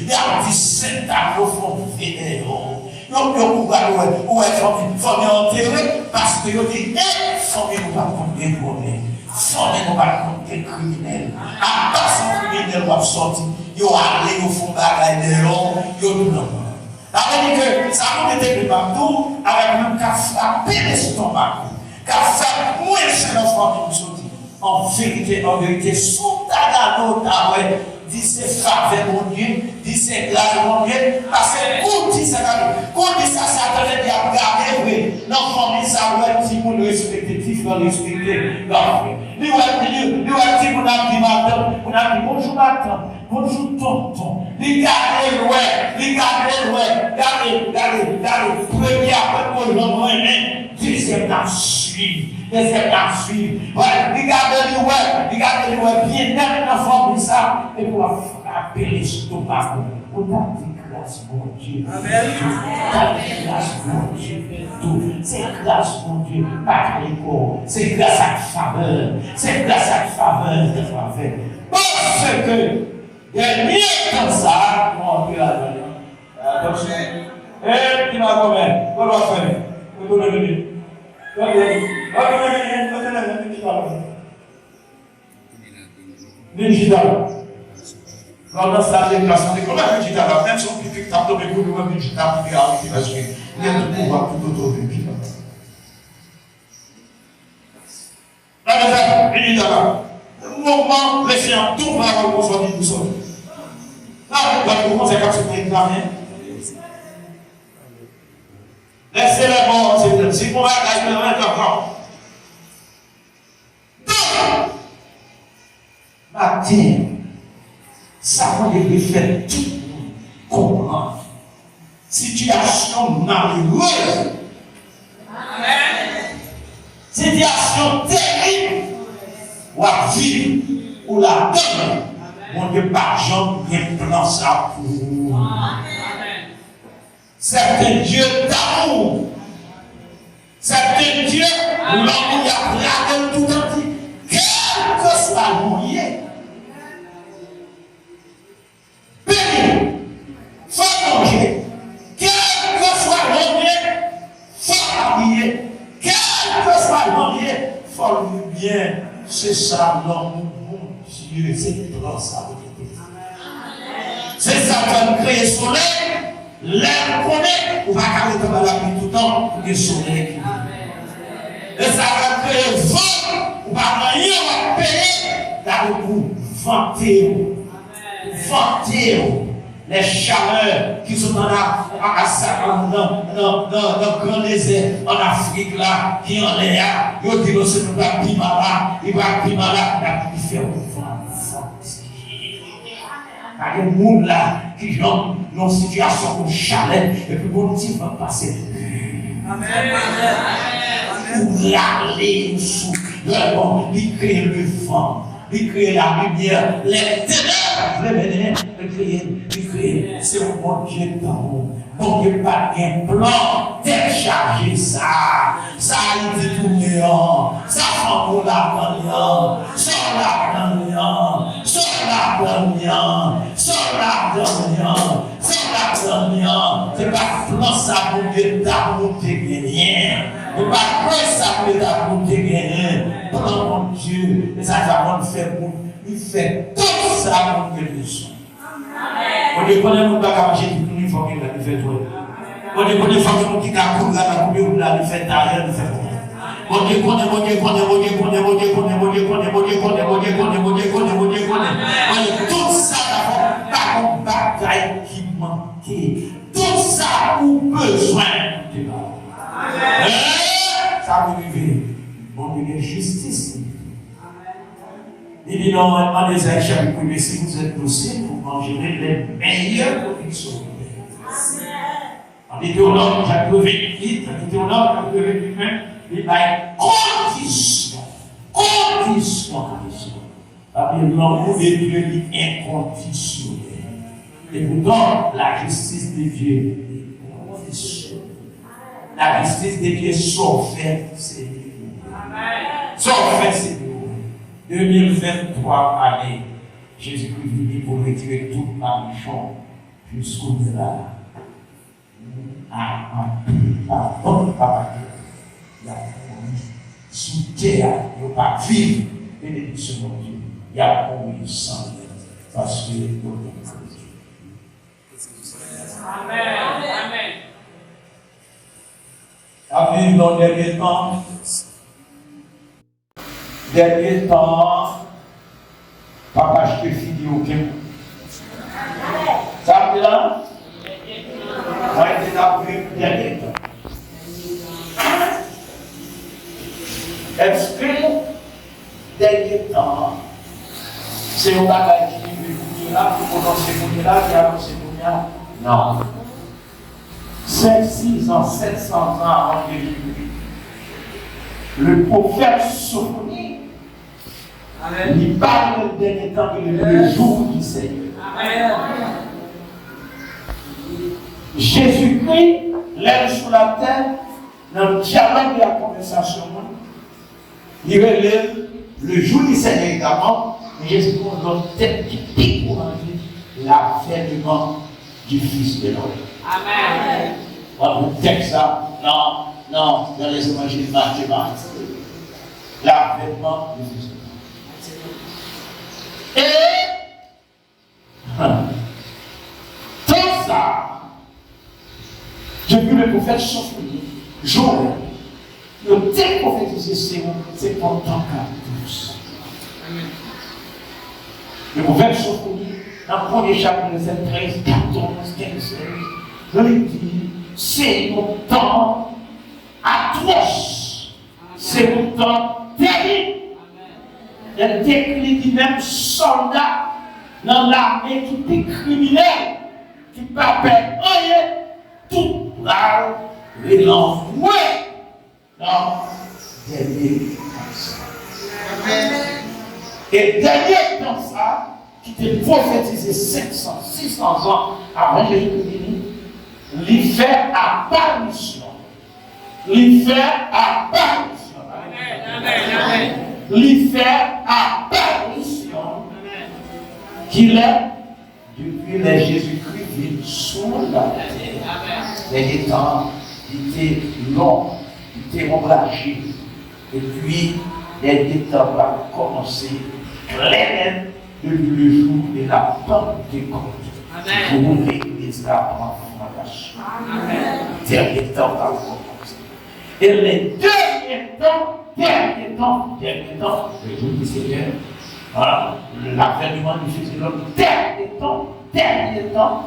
y a 17 ans au fond fédéraux. Où est famille enterrée parce que vous dites, famille nous va compter problème. Famille nous va compter criminel. À part son criminel va sortir, il va aller au fond bagaille de l'homme, il va nous. Ça veut dire que ça nous était partout avec même qu'à frapper l'estomac, qu'à faire moins chez l'enfant qui nous sortit. En vérité, sous ta gano, ta ouais. Dis c'est faveur mon Dieu, dis c'est grâce mon Dieu, parce que quand dit ça, ça te dit à garder, oui. L'enfant dit ça, ouais, si vous le respectez, si vous le respectez, lui, si vous n'avez dit madame, vous n'avez dit bonjour madame, bonjour tonton, regardez, premier après pour le moment, deuxième n'a suivi. Regardez-le, bien net dans la forme de ça, et pour frapper l'estomac. On a dit grâce, mon Dieu. Amen. Grâce, mon Dieu. C'est grâce, mon Dieu. Pas l'écho. C'est grâce à la faveur. C'est grâce à la faveur de faveur. Parce que, il y a mieux comme ça, mon Dieu, Eh, qui m'a convaincu? Qu'on va faire? Qu'on va venir? Digital. Dans sa déclaration, comment digital? Même son public tape dans les coups de digital, il y a le pouvoir tout autour de lui. Le mouvement, les séances, tout va reposer du sol. Là, le mouvement, c'est comme si vous réclamez. Laissez-les c'est pour la gagne encore. Matin, ça va les faire tout comprendre. Situation malheureuse. Situation terrible. Ou à vivre, ou la donne. Mon Dieu, par exemple, bien plan ça pour vous. Certains dieux d'amour. Certains dieux, l'homme y a regardé tout entier. Quel que soit le lieu. Béni, faut manger. Quel que soit le lieu, faut habiller. Quel que soit le lieu, faut le bien. C'est ça, l'homme, mon Dieu, c'est pour ça. C'est ça qui a créé le soleil. L'air connaît, on va carrer comme la pluie tout le temps pour que le soleil. Et ça va créer le vent, on va rien, on va payer. D'abord pour vanter les chaleurs qui sont dans le grand désert en Afrique là, qui en l'air, ils disent que c'est un pimala, il va pimala, il fait un vent. Il y a des gens là qui ont une situation comme chalet et puis bon Dieu va passer. Amen. Pour râler sous le vent, il crée le vent, il crée la lumière, les ténèbres, il crée. C'est un bon Dieu d'amour. Bon Dieu pas un plan, décharger ça. Ça a été tout néant. Ça prend pour la gagnant. Sur la gagnant. Sur la gagnant. Sur la gagnant. Sur la gagnant. C'est pas plan ça pour Dieu d'amour te gagner. C'est pas plan ça pour Dieu d'amour te gagner. Plan mon Dieu. Et ça va faire pour il fait tout ça pour que nous sommes. On ne connaît pas qu'à marcher tout le monde qui a fait tout. On ne connaît pas qui a couru à la coupe de la fait derrière le fait. On ne connaît tout ça par une bataille qui manquait. Tout ça pour besoin de l'homme. Ça vous vivez. Bon Dieu de justice. Il dit non, en Ésaïe chapitre 1, si vous êtes possible, vous mangerez les meilleures conditions. En Deutéronome chapitre 28, en Deutéronome chapitre 28, il y a condition. Parce que l'amour de Dieu est inconditionnel. Et pourtant, la justice de Dieu est conditionnelle. La justice de Dieu sauf fait, c'est Dieu. Sauf fait, c'est Dieu. 2023 année, Jésus-Christ venu pour retirer toute ma méchante jusqu'au delà. Bon papa, il y a sous terre, il n'y a pas vivre, bénédiction de Dieu. Il y a pour sans Dieu, parce que il y a Amen. À vivre dans les derniers temps. Dernier temps, papa, je te finis aucun. Ça veut dire là? Moi, je t'ai vu dernier temps. Est-ce que dernier temps, c'est un bagage qui est là, pour prononcer le là, qui a annoncé le là? Non. 5, 6 ans, 700 ans avant Jésus-Christ, le prophète Sophonies, il parle d'un dernier temps que le jour du Seigneur. Jésus-Christ, l'air sur la terre, dans le dialogue de la conversation, il relève le jour du Seigneur également, mais Jésus-Christ donne tête qui pique pour l'avènement du Fils de l'homme. Amen. On vous texte ça, non, dans les évangiles Matthieu, l'avènement de Jésus. Et, tout ça, j'ai vu le prophète Sophie, Joël, le tel prophétisé, c'est pour tant qu'à tous. Le prophète Sophie, dans le premier chapitre, verset 13, 14, 15, je lui dis, c'est un temps atroce, c'est un temps terrible. Il décrit dit même soldats dans l'armée qui étaient criminels, qui ne pas faire rien, tout là, et l'envoi dans dernier temps. Et dernier temps ça, qui était prophétisé 500, 600 ans avant Jésus-Christ, lui fait apparition. Lui fait apparition. Amen. Lui fait apparition qu'il est depuis les Jésus-Christ vit sur la terre. Les temps, il était long, il était ombragé. Et puis, les temps va commencer clair depuis le jour de la Pentecôte. Pour l'Église va prendre fondation. Dernier temps va commencer. Et les derniers temps, le jour du Seigneur, voilà, l'avènement du Fils de l'homme, dernier temps,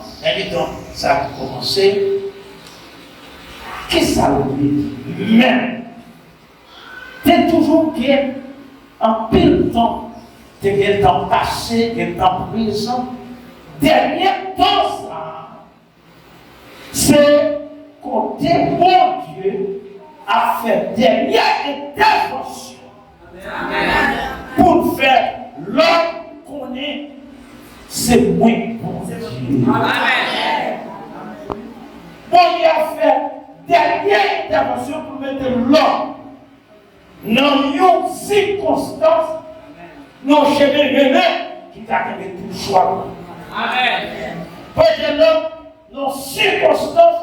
ça a commencé. Qu'est-ce que ça veut dire? Mais, c'est toujours qu'il y a un pile temps, c'est qu'il y a le temps passé, qu'il y a le temps présent. Dernier temps, ça, c'est côté bon Dieu a fait dernière intervention pour faire l'homme qu'on est, c'est moins bon Dieu. Bon Dieu a fait dernière intervention pour mettre l'homme dans une circonstance, dans le chemin qui t'a fait tout choix. Parce que l'homme, dans une circonstance,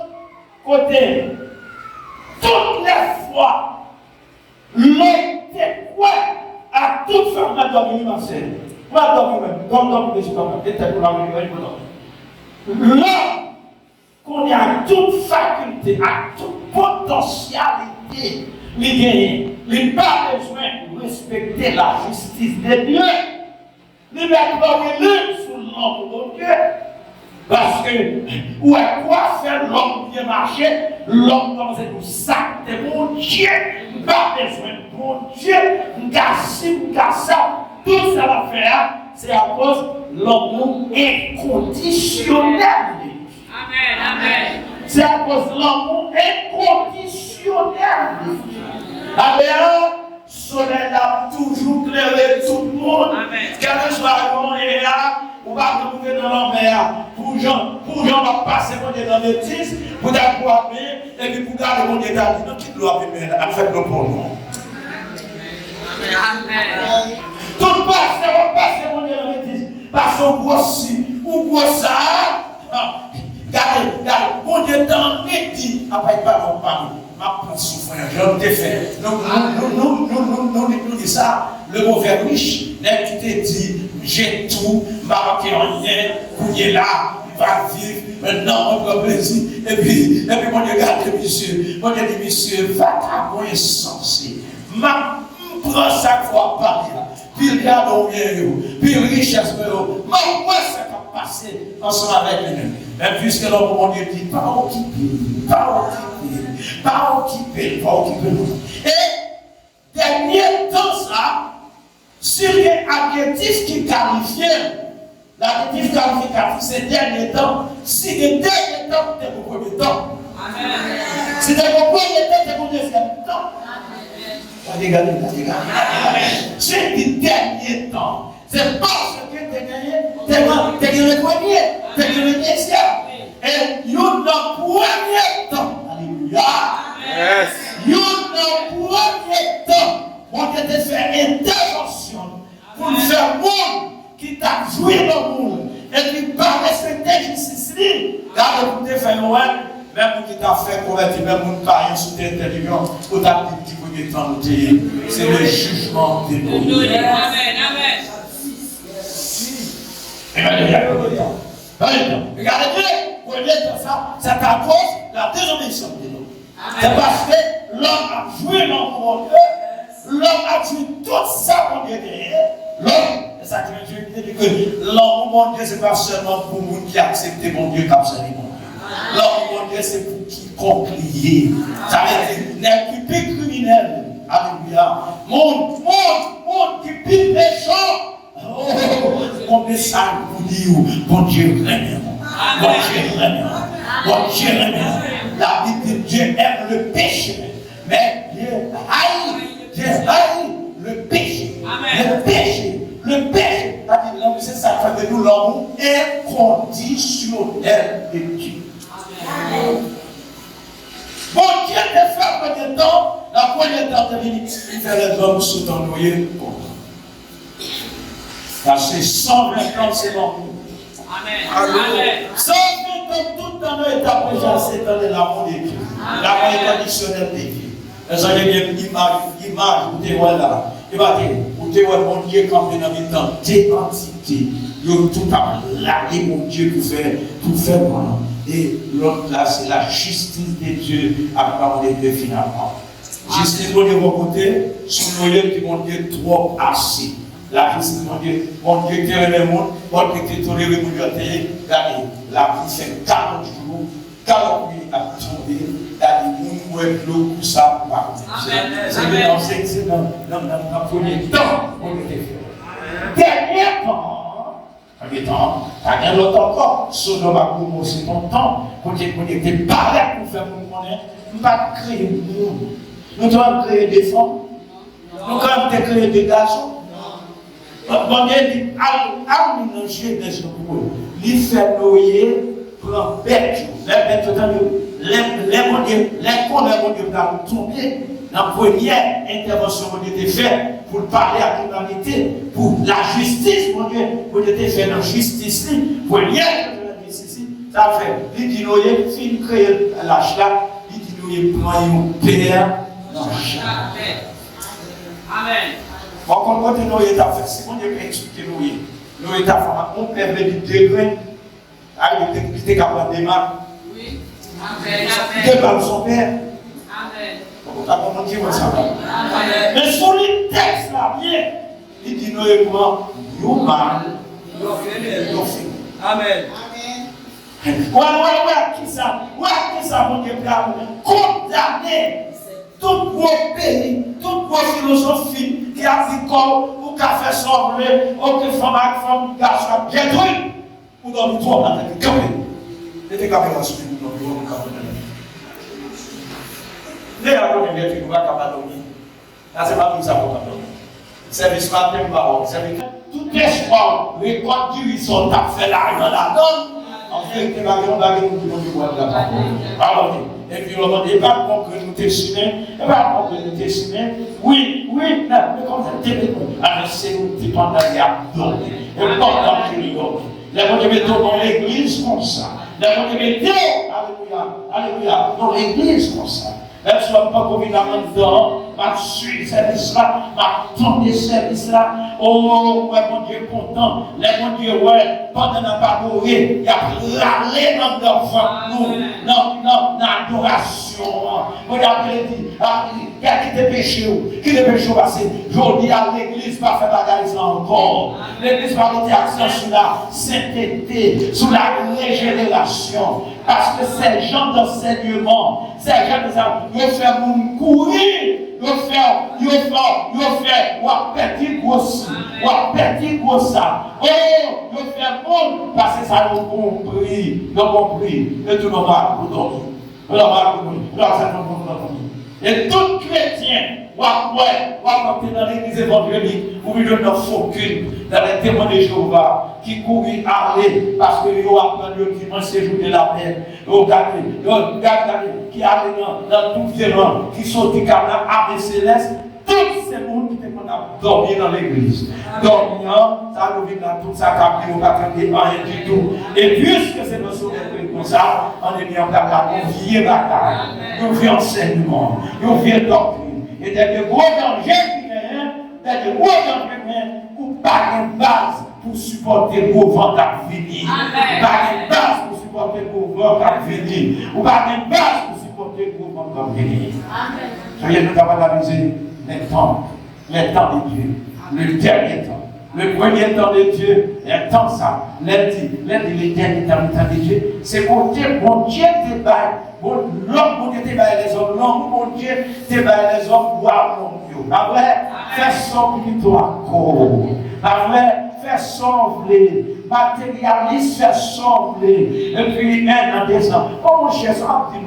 côté toutes les fois, l'homme était quoi à toute femme m'a dormi ma sœur. M'a dormi même, comme dormi je dormi, peut-être pour la nuit, l'homme, qu'on est à toute faculté, à toute potentialité, il gagne. Il n'a pas besoin de respecter la justice de Dieu. Il n'a pas besoin sous l'homme de Dieu. Parce que, où est quoi faire l'homme bien marcher, l'homme comme c'est tout sac de mon Dieu, pas besoin de mon Dieu, ça, tout ça va faire, c'est à cause de l'homme inconditionnel. Amen. C'est à cause de l'homme inconditionnel. Amen. Soleil a toujours clairé tout le monde. Quel que soit le là, on va retrouver dans la mer. Pour gens va passer mon Dieu dans les bêtises, pour t'avoir et puis pour garder mon Dieu dans le quitte l'eau à faire le pour nous. Amen. Tout passe, va passer mon Dieu dans les bêtises. Parce qu'on grossit, ou grossit ça. Regardez, mon Dieu dans les bêtises. Après, pas mon parler. Ma prendre souffrance, je te fais. Donc, nous disons ça, le mauvais riche, qui te dit, j'ai tout, marqué en rien, couillé là, il va vivre, maintenant on prend plaisir. Et puis, mon Dieu, regarde, monsieur, mon Dieu dit, monsieur, va à moi insensé. Ma prend sa croix par là, puis regarde au mieux, puis richesse, ma moi ça va passer ensemble avec lui. Mais puisque l'homme, mon Dieu dit, pas occupé. Et, dernier temps, ça, sur les adjectifs qui qualifient, l'adjectif qualificatif, c'est dernier temps. Si le dernier temps, c'est mon premier temps. Si c'est mon premier temps, c'est mon deuxième temps. Regardez. C'est le dernier temps. C'est parce que tu as gagné le premier, tu as gagné le deuxième. Et il y a le premier temps. Alléluia. Il y a le premier temps. On te faire intervention pour faire monde qui t'a joué dans le monde. Et qui pas respecter justice. dit, regardez, vous te faire ouais, même qui t'a fait convertir, même qui t'a rien sous tes intelligence, pour ta petite qui temps c'est le jugement de Dieu. Amen, amen. Regardez, vous voyez ça, c'est à cause de la désobéissance de l'homme. C'est parce que l'homme a joué dans mon Dieu, l'homme a joué tout ça pour Dieu derrière. L'homme, c'est ça que je dis que l'homme, mon Dieu, c'est pas seulement pour nous qui acceptent mon Dieu comme ça, mon Dieu. L'homme, mon Dieu, c'est pour quiconque lié. Ça veut dire, n'est plus criminel. Alléluia. Monde qui pile les gens. Oh, mon message pour dire, bon Dieu, vraiment. Bon Dieu, vraiment. Bon Dieu, vraiment. La Bible dit Dieu aime le péché, mais Dieu haït le péché. Le péché. Le péché. C'est ça qui fait de nous l'amour inconditionnel de Dieu. Bon Dieu te fait combien de temps? La première temps de il fait les hommes sous ton noyer. Parce que 120 ans, c'est bon. Amen. 120 ans, tout dans nos états déjà, c'est dans l'amour de Dieu. L'amour inconditionnel de Dieu. Vous avez bien une image, vous te voyez là. Vous te voyez mon Dieu quand vous avez dans des entités. Vous avez tout à l'année, mon Dieu, pour faire moi. Et l'autre là, c'est la justice de Dieu à parler de finalement. Justice de mon côté, son noyau qui mon Dieu trop assez. La justice de mon Dieu qui est le monde, mon Dieu qui est toléré, mon Dieu qui est regardez, la vie fait 40 jours, 40 nuits à tomber, regardez, nous avons l'eau pour ça. C'est dans le premier temps, on était fait. Dernier temps, t'as l'autre encore, Sodome a commencé ton temps, pour que tu n'étais pas là pour faire mon connaître, nous ne pas créer le monde. Nous devons créer des femmes, nous devons créer des garçons. Bon Dieu dit, à mélanger des gens pour eux, les faire noyer, prendre bête, les bêtes, les cons, mon Dieu, dans tomber. La première intervention qui était faite pour parler à l'humanité, pour la justice, mon Dieu, pour était fait dans la justice, pour lien de la justice, ça fait, il dit, nous, il crée l'âge là, il dit, nous, il prend un père dans le chat. Amen. Bon, quand nous, il a fait, si mon Dieu peut expliquer nous, il a fait, on permet du degré, il était capable de démarrer. Oui. Amen. Il était par son père. Amen. Mais sur les textes là, bien, il dit nous et moi, nous mal, nous fait. Amen. Ouais, qui ça, mon Dieu, condamner tout gros pays, toute gros philosophie qui a dit comme, ou qui a fait sembler, ou qui femme, garçon, détruit, ou dans le toit, on a dit, il était capable de se faire, les gens qui ne sont pas capables de dormir. Là, c'est pas tout ça pour dormir. Service matin, tout espoir, les comptes du sont à faire l'argent là. En fait, les gens qui ont boire de la parole. Et puis, on ne pas que nous dessinons, oui, mais comme ça, c'est nous qui pendant les abdos. Et pendant que nous dormons. Les gens qui mettons dans l'église comme ça. Les gens qui mettons, alléluia, dans l'église comme ça. Même si on ne pas convidamment dedans, ma suite service là, ma tomber service là. Oh, ouais, mon Dieu content. Les mon Dieu, ouais, pendant la parole, il y a râlé dans nous, dans l'adoration. Vous avez dit, qui te péché, qui te péché passé. Je dis à l'église, pas faire bagarre encore. L'église va mettre accent sur la sainteté, sur la régénération. Parce que ces gens d'enseignement, ces gens de ça, ils font nous courir, ils font petit gros ça. Oh, ils font monde, parce que ça nous compris, et tout le monde va nous dormir. Et tout chrétien, quand tu es dans l'église évangélique, vous ne donnez aucune dans les témoins de Jéhovah qui courent aller parce que vous apprenez qui mangent ces jours de la paix. Regardez, qui allent dans tout violent, qui sont du canal âme céleste, tous ces mondes qui te dormi dans l'église. Dormant, ça nous vient dans tout ça, on ne va pas rien du tout. Et puisque c'est nos sauveurs comme ça, on est bien en bataille, on vient bataille, on vient enseignement, on vient doctrine. Et des gros dangers qui viennent, des gros dangers qui viennent, ou pas de base pour supporter le mouvement à venir. Pas de base pour supporter le mouvement à venir. Ou pas de base pour supporter le mouvement à venir. Soyez nous avons analysé les temps de Dieu, le dernier temps. Le premier temps de Dieu, le temps ça, le dernier temps de Dieu, c'est pour dire, bon Dieu te baille, l'homme te baille les hommes, l'homme, bon Dieu te baille les hommes, boire l'homme. Pas vrai? Fais son toi corps. Pas vrai? Fais sembler, matérialise, fais sembler, et puis un an, 2 ans. Oh mon cher,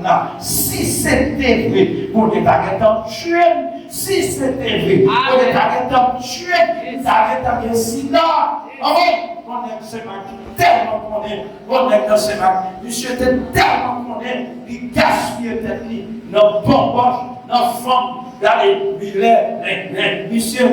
là, si c'était vrai, pour les targetants tués, si c'était vrai, pour les targetants tués, les targetants de sida. On aime ce matin, tellement qu'on aime, on aime dans ce matin. Monsieur était tellement qu'on aime, il gaspille tête, nos bonbons, nos femmes. D'aller, monsieur,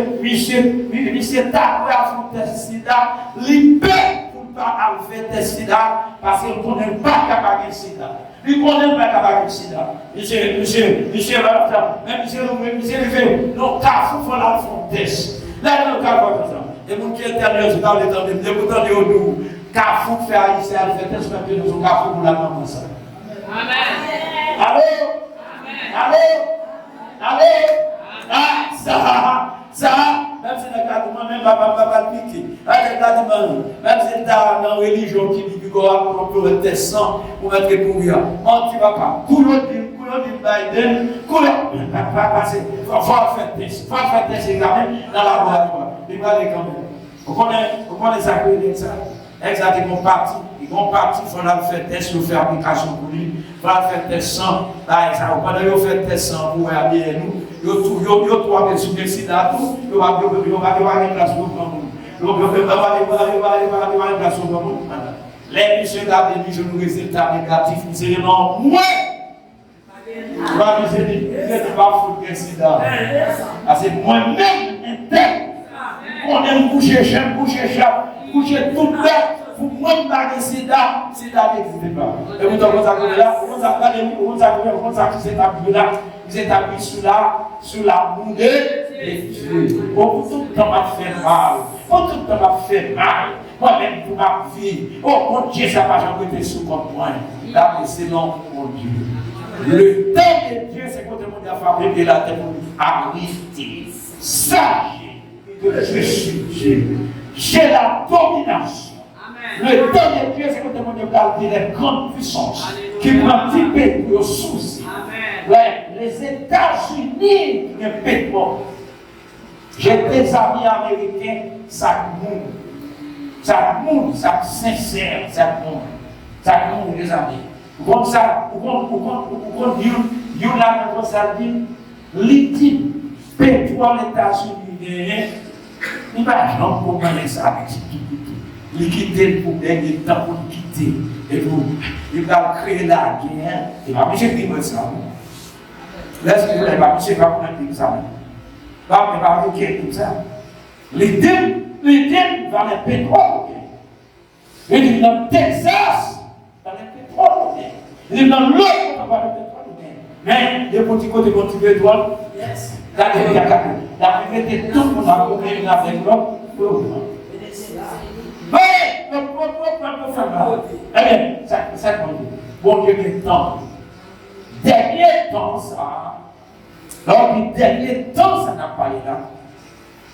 t'as pris à son test sida, libère pour ne pas enlever test sida, parce qu'il ne connaît pas capable de sida. Il ne connaît pas capable de sida. Monsieur, même monsieur, il fait, non, car il faut la fond test. Là, il y a un ça. Et mon qui est intérieur, je parle de l'écoutant de nous, car il faut faire haïtien, il fait test, mais nous sommes car pour la maman ça. Amen. Allô? Allô? Allez! Ah, ça, même si le cas de moi-même, va piquer. Même si tu as une religion qui dit que tu peux rester sans pour mettre pour rien. On ne va pas. Couler Biden, couler. Pas passer. Il faut faire test. Il faut faire test examen dans la laboratoire. Il va aller quand même. Vous connaissez ça, exactement parti. Ils vont partir, il faut faire test, il faut faire application pour lui. Il faut faire test sans. Là, pendant qu'ils font test sans pour aller nous, ils trouvent sur le sida, ils vont avoir une place pour nous. Ils vont avoir une place pour nous. Les missions d'abord, je nous résultats négatifs, nous serons non moins. Je ne vais pas foutre le sida. C'est moi-même interne. On aime coucher, j'aime coucher, coucher toute l'heure. Pour moi, je ne sais pas si sida n'existe pas. Et vous avez là, vous êtes appuyé sur la boue de Dieu. Oh, tout le temps m'a fait mal. Oh, tout le temps m'a fait mal. Moi-même, pour ma vie. Oh, mon Dieu, ça va jamais été sous mon point. Là, c'est non, mon Dieu. Le temps de Dieu, c'est quand le monde a fabriqué la terre pour arrêter. Sachez que je suis Dieu. J'ai la domination. Le temps de Dieu, c'est quand le monde a les grandes puissances qui prennent petit peu pour souci. Les États-Unis ne pètent pas. J'ai des amis américains, ça monte, ça sincère, ça monte, les amis. Comme ça, il y a ça dit, l'équipe pétrole États-Unis, il va jamais comprendre ça. Il quitte pour gagner le temps pour quitter. Et pour, il va créer la guerre. Il va me dire ça. Laisse-moi, il va me dire ça. Il va me dire ça. L'idée va le pétrole. Il est dans le Texas, dans le pétrole. Il est dans l'autre, dans le pétrole. Mais, les petits côtés de pétrole, la vérité, tout le monde a compris avec l'autre. Mais, le peuple fait mal. Eh bien, ça bon Dieu, le temps. Dernier temps, ça. Lors du dernier temps, ça n'a pas été là.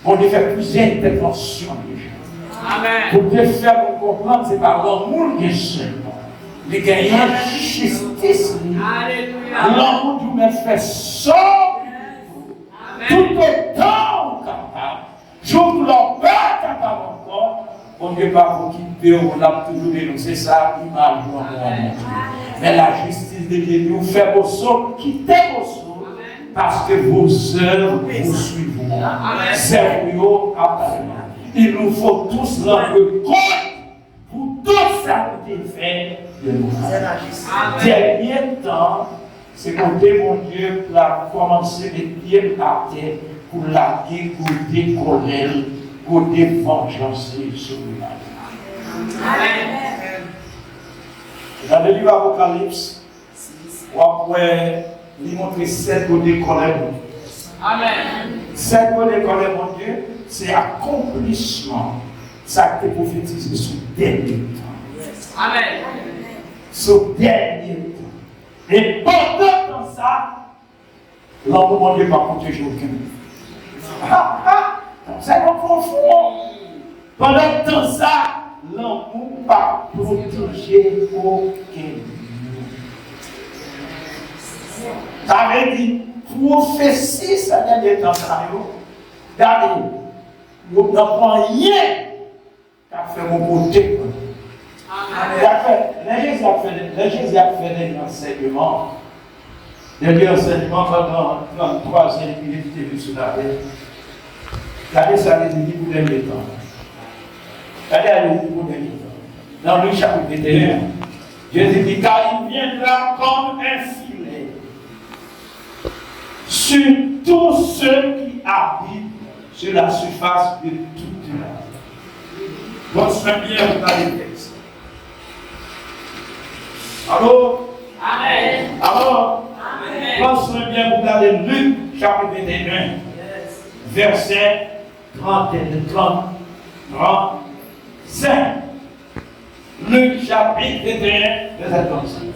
Bon Dieu fait plusieurs interventions déjà. Amen. Pour te faire comprendre, c'est par l'amour de seulement. Les gagnants justice. Alléluia. L'amour du maître fait sortir. Tout autant capable. J'ouvre leur pas capable encore. On ne peut pas vous quitter, on a toujours dénoncé ça, image ou mais la justice de Dieu nous fait vos sauts, quittez vos sauts, parce que vos œuvres vous suivront. Servez-vous après. Il nous faut tous rendre compte pour tout ça qui est fait de nous. Dernier temps, c'est côté mon Dieu pour commencer les pieds à terre pour laquer, pour décoller, pour vengeance sur lui. Amen. Dans le livre Apocalypse, on peut lui montrer 7 côtés colère. Amen. 7 côtés colère, mon Dieu, c'est accomplissement. Ça qui est prophétisé sur le dernier temps. Amen. Sur le dernier temps. Et pendant ça, l'amour, mon Dieu, va protéger aucun. C'est mon profond. Pendant tout ça, l'amour va protéger aucun. Ça veut dire, prophétie, ça vient d'être dans ça. Regardez, nous n'avons rien qu'à faire mon côté. Jésus a fait des enseignements. Des enseignements pendant 3 ans, il était vu sur la terre. Regardez ça, les dit pour dernier temps. Regardez les dit pour dernier temps. Dans le chapitre 21, Jésus dit, car il viendra comme un filet sur tous ceux qui habitent sur la surface de toute la terre. Donc, c'est bien dans les textes. Alors, Amen. alors, Amen. pensez bien, vous regardez Luc, chapitre 21, verset 35. Luc, chapitre 21, verset 35.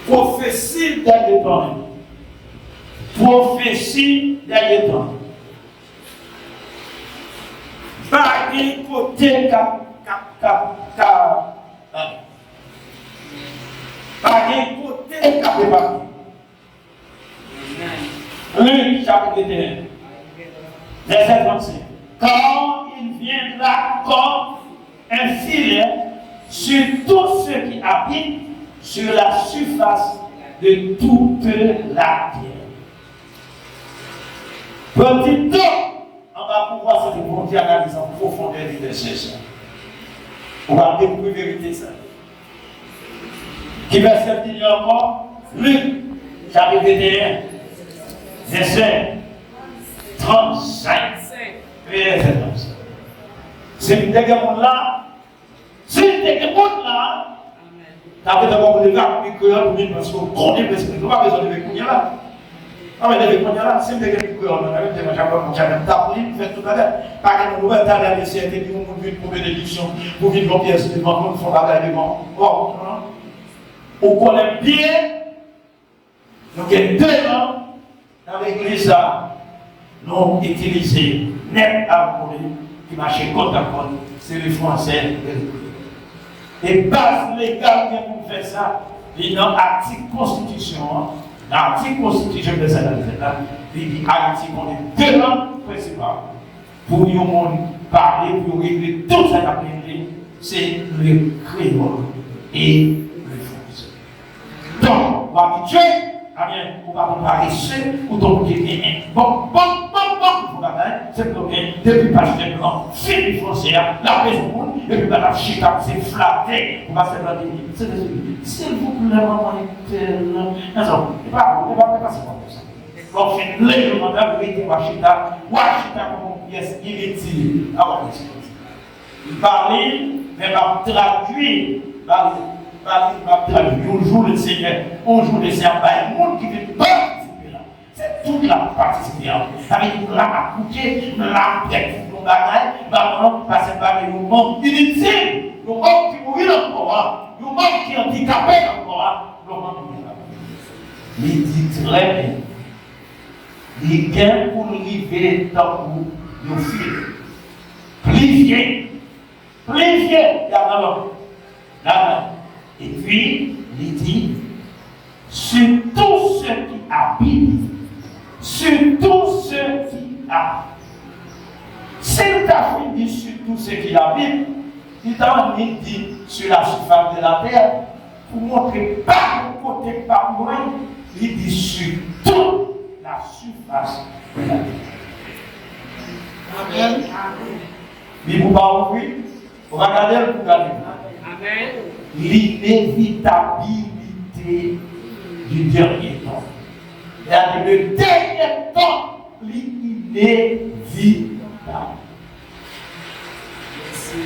Prophétie dernier temps. Prophétie dernier temps. Par un côté par un côté capable. Luc chapitre 21, verset 35. Quand il viendra comme un filet sur tous ceux qui habitent sur la surface de toute la terre. Petit temps, on va pouvoir se demander analyser en profondeur du verset. On va découvrir la vérité ça. Qui verset dit encore? Luc, chapitre 21, verset 35. Verset 35. C'est une dernière monde là. C'est une dernière monde là. Ça veut d'abord lever à cœur pour nous parce qu'on connaît le Esprit. On n'a pas besoin de lever là. Ah, mais lever là, c'est une dernière cœur. On a même déjà tapé, fait tout à l'heure. Par exemple, nous allons aller à l'essai de nous pour bénédiction, pour vivre dans pièce de devant nous, font la devant. On connaît bien, donc il y a 2 ans dans l'église, nous avons utilisé net à qui marchait côte à côte, c'est le français. Et base légale pour faire ça, il y a un article constitution, l'article constitution de cette année-là, il dit Haïti, on est 2 ans principal pour nous parler, pour régler tout ça d'après, c'est le créole et donc, on va habituer, on va comparer ceux ou donc qui est bon, c'est que depuis page de blanc, c'est les français, la paix du monde, et puis la chita, c'est flatté, on va se faire des s'il vous plaît, maman, non, c'est pas passer comme ça. Donc, c'est l'élémentaire, vous mettez Washita comme une pièce inutile. Il parlait, mais va traduire, un jour le Seigneur, un jour le Seigneur, il y a un monde qui veut participer là. C'est toute la participation. Avec la coucher, la tête, le bagage, maintenant, passer par les moments inutiles, le monde qui mourit encore, le monde qui est handicapé encore, le monde qui est là. Il dit très bien. Il gagne pour livrer dans nos filles. Plifier, il y a là. Et puis, il dit, sur tous ceux qui habitent, c'est le cas dit sur tous ceux qui habitent, il dit sur la surface de la terre, pour montrer pas de côté, pas loin, il dit sur toute la surface de la terre. Amen. Mais vous parlez, oui, vous regardez le Amen. L'inévitabilité du dernier temps. Il a dit le dernier temps, l'inévitable.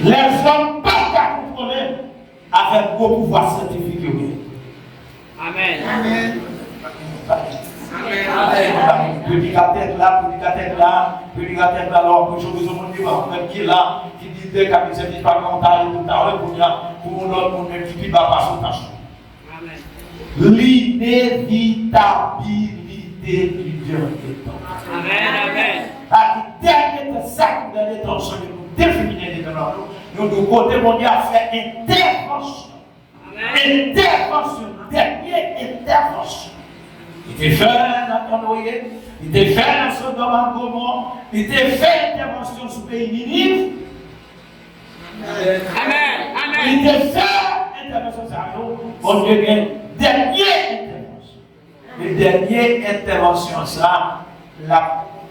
Les hommes pas qu'à contrôler avec vos pouvoirs scientifiques. Amen. Amen. Prédicateur là, alors que je vous demande qui est là, qui dit des capitaines, qui pas comptable, tout à l'heure, pour mon autre, pour même qui va pas son tâche. L'inévitabilité du Dieu est temps. Amen. À dernier sac de l'intention de nous définir les temps, nous devons demander à faire intervention. Intervention, dernière intervention. Il était fait dans ton loyer, il était fait dans son domaine commun, il était fait intervention sur le pays Ninive. Amen. Il était fait intervention sur bon Dieu, dernière intervention. La dernière intervention, ça, là,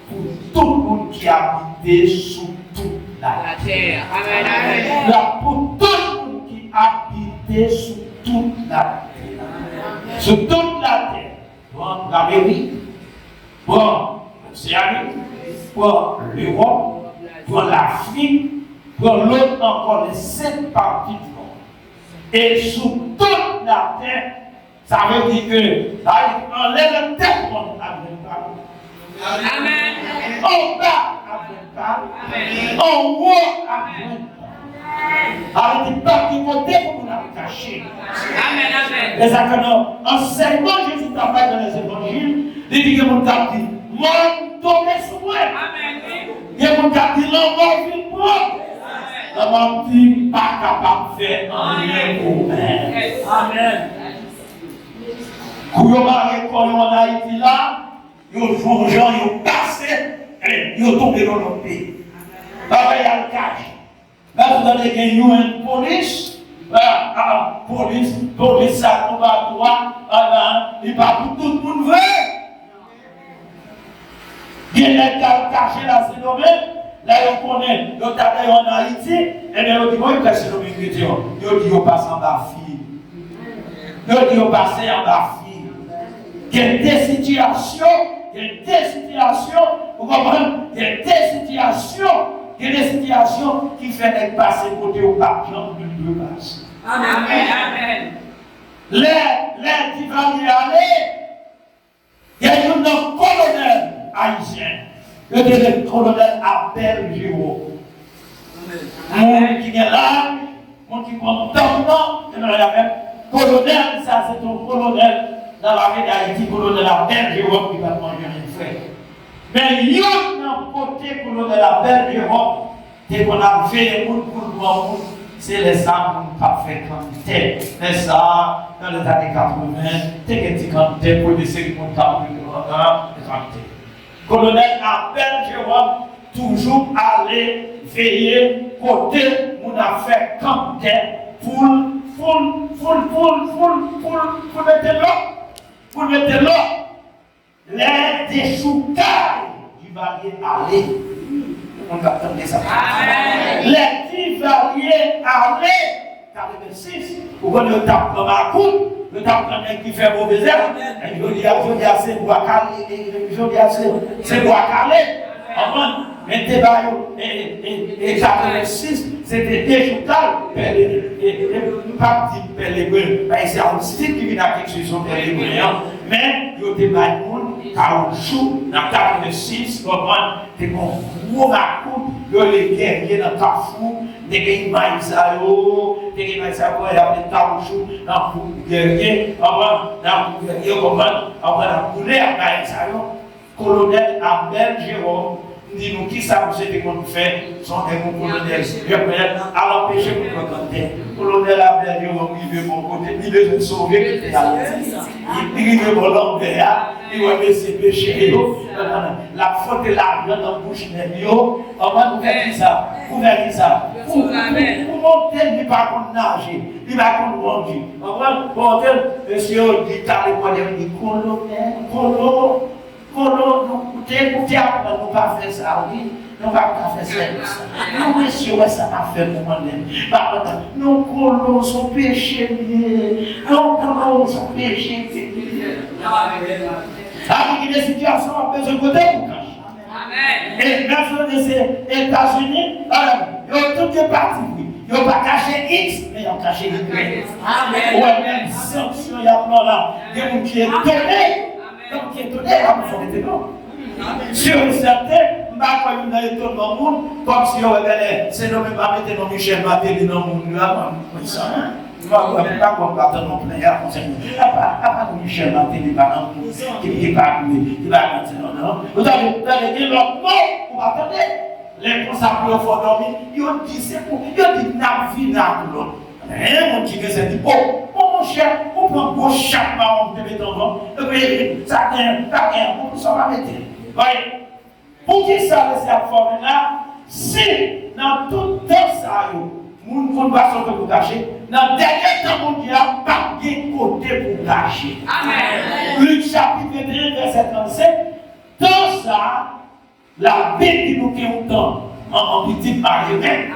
pour tout le monde qui habitait sous toute la terre. Amen. Là, pour tout le monde qui habitait sous toute la terre. Sur toute la terre. Pour l'Amérique, pour l'Océanie, pour l'Europe, pour l'Afrique, pour l'autre encore, les 7 parties du monde. Et sur toute la terre, ça veut dire que on lève le tête à 24. Amen. En bas à 24. En haut à 24. Avec des parties côté pour nous la cacher. Amen. Les accords, enseignement Jésus travaille dans les évangiles, il dit que mon cap dit, moi, tombé sur moi. Il y a mon cap dit, l'homme vit moi. L'homme dit, pas capable de faire rien pour même. Amen. Quand vous avez en Haïti là, ils font gens, ils passent, ils tombent dans notre pays. Là, il y a le cash. Là, vous avez une police. Police, ça tombe à toi, il va pour tout le monde veut. Il y a des gens cachés dans ce domaine, là, on connaît, on est en Haïti, et bien, on dit, moi, il cache le domaine chrétien. Il dit, on passe en bas fille. Il dit, on passe en bas fille. Il y a des situations, vous comprenez? Il y a des situations qui font être passer côté au papillon de deux passes. Amen. Les qui vont y aller, il y a un colonel haïtien, le colonel Abel Giraud. Mon qui est là, mon qui compte tant, il y a même colonel, ça c'est un colonel dans la ville d'Haïti, colonel Abel Giraud qui va manger une frère. Mais il y a un côté colonel Abel Giraud, et qu'on a fait pour le monde. C'est les armes qu'on a fait quantité. Mais ça, dans les années 80, c'est une petite quantité pour les séries qu'on a fait quantité. Colonel Abel Jérôme, toujours aller veiller côté mon affaire quantité pour mettre l'eau. Les dessoucailles du valier aller. On va attendre ça. Les petits variés allaient, 46, vous connaissez le tape dans ma coupe, le tape qui fait mauvais air, et je dis à c'est bois calé, c'est bois calé. Mais et 86, c'était déjoutable, pas dit pellegrin, c'est un style qui vient à quelque chose de pellegrin, mais il y a des maillots, caoutchouc, dans 86, c'est mon gros macou, les guerriers dans le carrefour, des maïs à l'eau, des maïs à l'eau, il y a des caoutchouc dans le guerrier, dans le guerrier, on va couler à maïs à l'eau. Colonel Abel Jérôme, dis-nous qui ça vous savez qu'on fait, sont des bons colonels. Je peux à l'empêcher de me contenter. Colonel Abel Jérôme, il veut mon côté, il veut sauver, il veut mon langue, il veut ses péchés. La faute est l'argent dans la bouche de Dieu. Comment vous faites ça? Vous faites ça? Vous montez, il ne va pas nager, il va pas manger. Vous montez, monsieur, dit, t'as les poignets, il dit, colonel, écoutez, après, nous ne pas faire ça, oui. Nous ne pas faire ça. Nous, messieurs, ça m'a fait pour moi-même. Nous collons son péché, nous collons son péché. Avec des situations à besoin de côté pour cacher. Amen. Et dans les États-Unis, ils ont toutes parties. Ils n'ont pas caché X, mais ils ont caché Y. Amen. Ouais, même sanction, il y a là. Il y a des gens qui sont étonnés. Donc, qui est étonné, là, vous sont étonnés. Sur certains, je ne sais pas quand ils sont dans le monde, comme si on regardait, c'est nous même pas mettre dans Michel Matéli dans le monde, là, comme ça. Je ne sais pas qu'on va attendre non plus, il y a pas de Michel Matéli, par exemple, qui n'est pas maintenant, non. Vous avez dit l'autre mot, vous attendez. Les consacrés au fond dormir, ils ont dit c'est pour, ils ont dit n'a vie n'a pour l'autre. Rien, mon qui s'est dit, oh mon cher, on prend gros chaque marron de mettre en vent, et puis ça vient, on s'en va mettre. Voyez, pour qui ça laisse la forme là, si dans tout temps ça, nous ne pas sortir pour cacher, dans le dernier temps, on dit pas de côté pour cacher. Amen. Luc chapitre 21, verset 37, dans ça, la Bible qui nous fait autant en petite marionnette,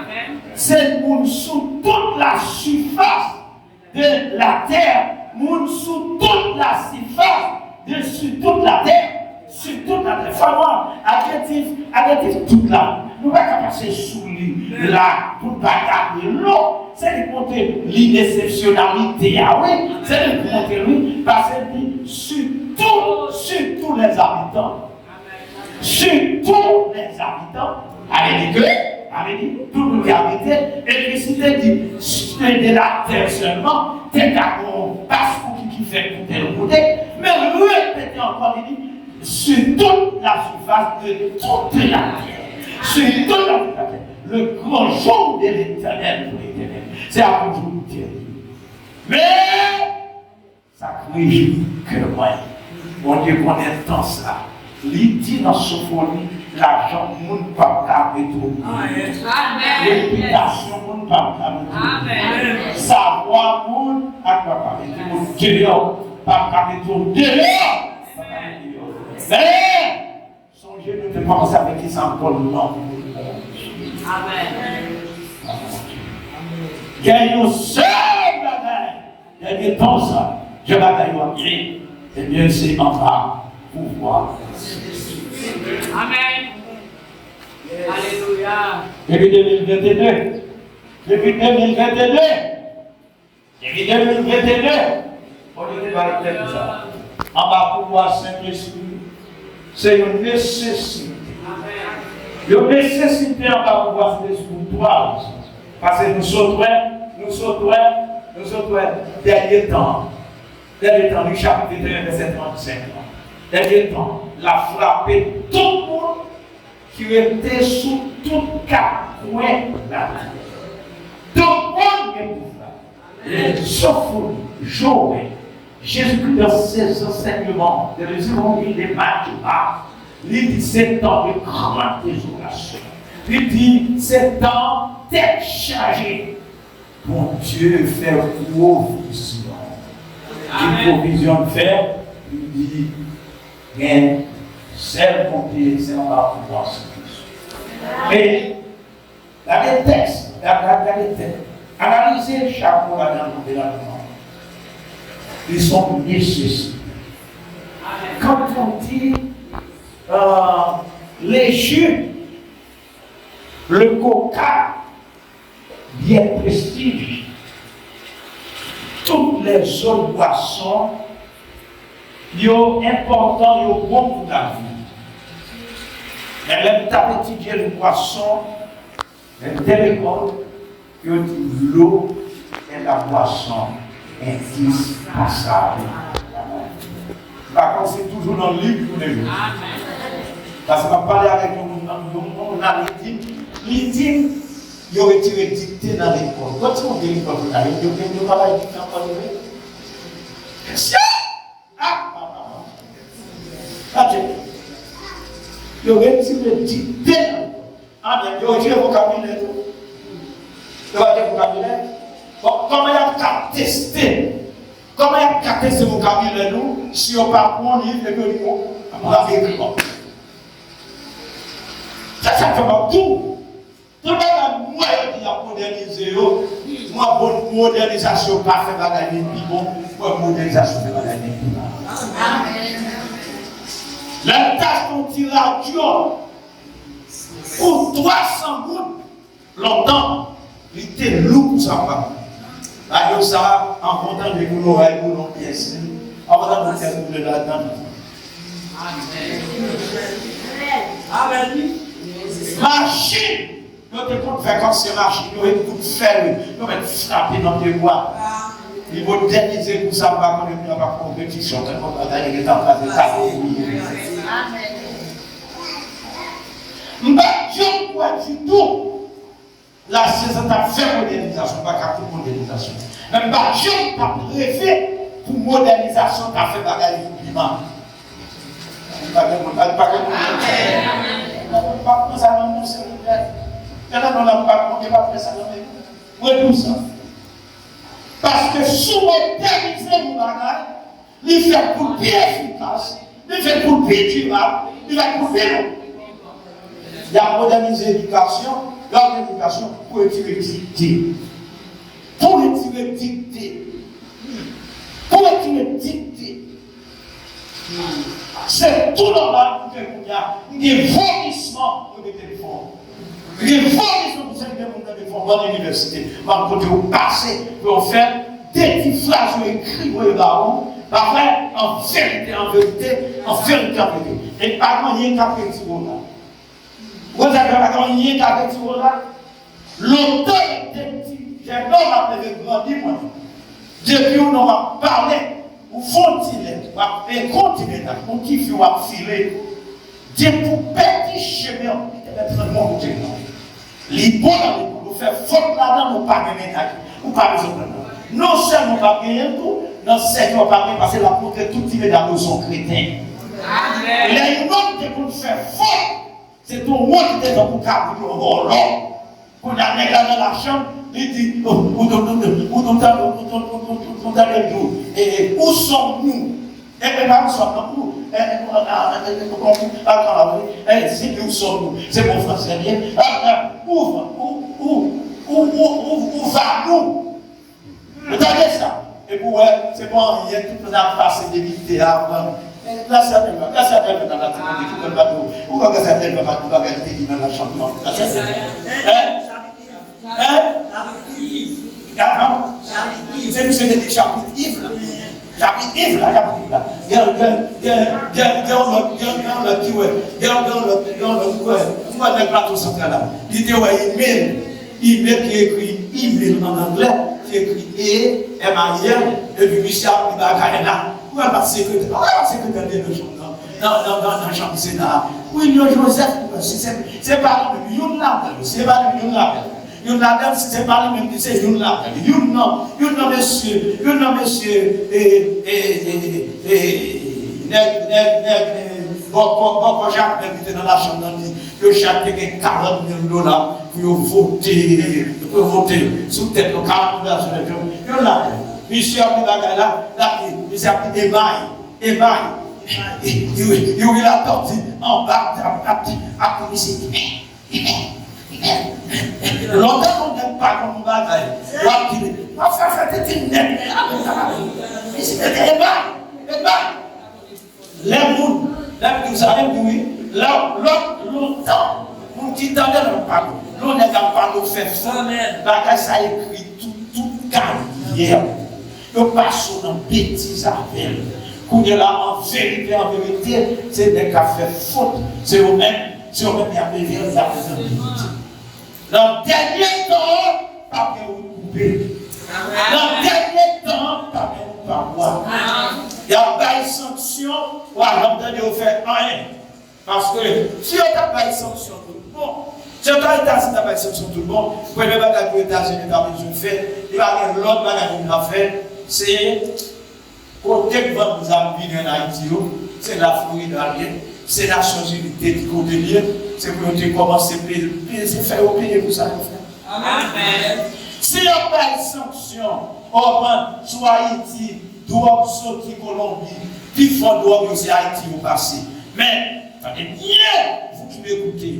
c'est moun sous toute la surface de la terre, moun sous toute la surface de sur toute la terre, sur toute la terre. Faut-moi, adjectif toute là. Nous ne pouvons pas passer sous lui là pour bagarrer l'eau. C'est de montrer l'exceptionnalité, ah oui, c'est de montrer lui, parce que sur tous les habitants. Sur tous les habitants, avec dit tout le monde qui habitait, et puis si tu dis de la terre seulement, tu es d'accord, parce qui fait pour tel côté, mais répétez encore, il dit, sur toute la surface de toute la terre, sur toute la terre, le grand jour de l'éternel pour l'éternel, c'est à vous de dire. Mais, ça réjouit que moi, mon Dieu connaît tant ça. Il dit dans Sophonie, l'argent, mon pas retourner. Réputation, mon pas retourner. Savoir, mon pas retourner. Dehors, pas retourner. Dehors. Mais, songez de commencer avec qui ça encore non. Amen. Il y a une seule bagaille. Il y a des temps ça. Je bagaille au pied. Eh bien, c'est en bas. Pouvoir. Amen. Alléluia. Depuis 2022, depuis 2022, on ne va pas le ça. En bas, pouvoir Saint-Esprit, c'est une nécessité. Une nécessité en bas, pouvoir Saint-Esprit pour toi. Parce que nous sommes dernier temps, du chapitre 1, verset 35. Dernier temps, la frappé tout le monde qui était sous tout coin là. Tout le monde est pour ça. Sauf Joël. Jésus-Christ dans ses enseignements, de l'évangile de Matthieu, il dit c'est temps de grande désolation. Il dit c'est temps d'être chargé. Mon Dieu fait provision. Une provision de faire, il dit rien, celle qu'on dit, c'est on va pouvoir se faire. Mais, dans les textes, analysez chaque mot là-dedans de la demande. Ils sont nécessaires. Quand on dit les jus, le coca, bien prestige, toutes les autres boissons, ils sont importants, ils sont bons pour la vie. Mais les petits les boissons, les télécoms, l'eau est la boisson indispensable. Par contre, c'est toujours dans le livre pour les jours. Parce qu'on va parler avec on a l'intime, il aurait été dicté dans l'école. Quand on dit l'école, il aurait été dicté dans l'école. Il aurait été dicté. Il aurait été le vocabulaire. Il aurait été le vocabulaire. Comment il y a testé? Comment il y a testé ce vocabulaire si on ne parle pas de livre et que on va écrire? Ça fait tout. Tout le monde moi qui a modernisé. Moi, bonne modernisation, pas fait bagaille, puis bon, moi, modernisation, fait bagaille. La tâche qu'on tire à Dieu pour 300 gouttes, longtemps, il était lourd pour sa femme. Alors ça, en comptant de nous, l'oreille, nous, l'on pièce. En comptant de faire de la dame. Amen. Machine. Nous devons faire comme ces machines. Nous devons faire. Nous devons frapper dans les bois. Il faut moderniser pour ça. Quand on est en compétition, quand on est en train de taper. Je crois du tout. La saison a fait modernisation, pas qu'à toute modernisation. Même pas je pas rêvé pour modernisation qu'a fait bagage du climat. Pas que ça va nous servir. Quand on n'a pas compté, pas fait ça dans les tout ça. Parce que sous moderniser mon bagage, il fait pour plus efficace, il fait pour plus durable, il fait pour plus long. Il y a modernisé l'éducation, l'organisation pour retirer dictée. Pour retirer dictée. Pour retirer dictée. C'est tout normal pour que il y a des vomissements pour les téléphones. Des vomissements pour les téléphones dans l'université. Par contre, vous passez pour faire des petits phrases écrites là-haut. Parfois, en vérité, en vérité, en vérité, en vérité. Et par contre, il y a un petit peu là. Vous avez regardé qu'avec ce là, l'auteur était petit. J'ai un homme appelé grandi, moi. Depuis où on va parler, ou faut-il et continuer à continuer à filer. Dieu pour petit chemin, il est très bon. Les bons nous faire faute là-dedans, nous pas gagner ou pas besoin de non seulement pas gagner tout, non seulement pas gagner parce que la montre tout petit dans nous sont chrétiens. Les hommes qui vont faire faute. C'est ton roi qui est dans le cadre du rôle. Quand on a dans la chambre, il dit où sommes-nous? Et bien, nous sommes où? C'est où sommes-nous? C'est mon français. Où va-nous? Regardez ça. Et pour c'est bon, il y a tout le monde à passer des vidéos avant. Là, ça ne va pas dans la télé, ou pas que ça ne va pas dans la chambre. C'est monsieur des chapitres Yves là. Chapitre Yves là. Email qui écrit email en anglais, qui écrit E-M-A-I-L, et puis Michel Ibagarena. Où est ma secrétaire? Secrétaire de chambre dans la chambre Sénat. Oui, Joseph, c'est pas le même. C'est pas le même. C'est pas le même. C'est monsieur. Bon, Jacques était dans la chambre, que Jacques avait 40 000 $ pour voter sous tête de 40 000 $. Monsieur Abdel là, il appelé Émail. Il a tordu en bas à commissaire. Longtemps qu'on n'aime pas comme on va dire. Enfin, c'était une nette. C'était Émail. Les mouns, vous avez dit, longtemps, on dit dans le pardon. L'on n'a pas nous faire ça. Ça écrit tout carrière. Nous passons dans bêtises avec. Quand il y a en vérité, c'est des cas fait faute. C'est eux-mêmes qui ont vécu la vérité. Dans le dernier temps, pas bien vous couper. Dans le dernier temps, pas bien vous parler. Il y a pas de sanction, ou alors vous faites rien. Parce que si on n'a pas de sanction, tout le monde. Si on n'a pas de sanction, tout le monde, vous pouvez pas que les États-Unis ont fait, il va y avoir l'autre bagage qu'on a fait, c'est côté que vous avez en Haïti, c'est la Floride alliée, c'est la Nations Unies qui côté lié, c'est pour commencer à payer, c'est faire au pays pour ça. Amen. Si on n'a pas de sanction, soit Haïti, doit sortir Colombie, puis il faut doit aussi Haïti au passé. Mais, attendez bien, vous qui m'écoutez,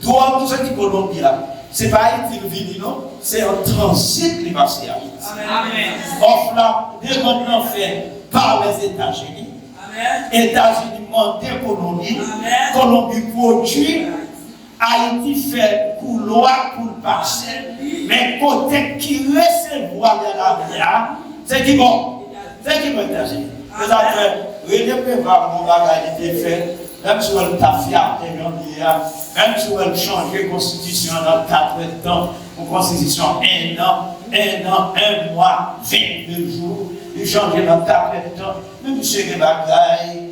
doit tout ce qui est Colombie là, c'est pas Haïti le vini, non? C'est un transit qui va passer à Haïti. Amen. Offre là, demande fait par les États-Unis. Amen. États-Unis, augmenté Colombie. Colombie produit. Haïti fait pour loi pour le passer. Mais côté qui recevoir de la vie, c'est qui bon. C'est qui bon. Vous avez prévoir mon bagage qui est fait. Même si on t'a fiable, même si on change la constitution dans 4 ans, une constitution 1 an, 1 mois, 22 jours, il change dans 4 ans, même si c'est des bagailles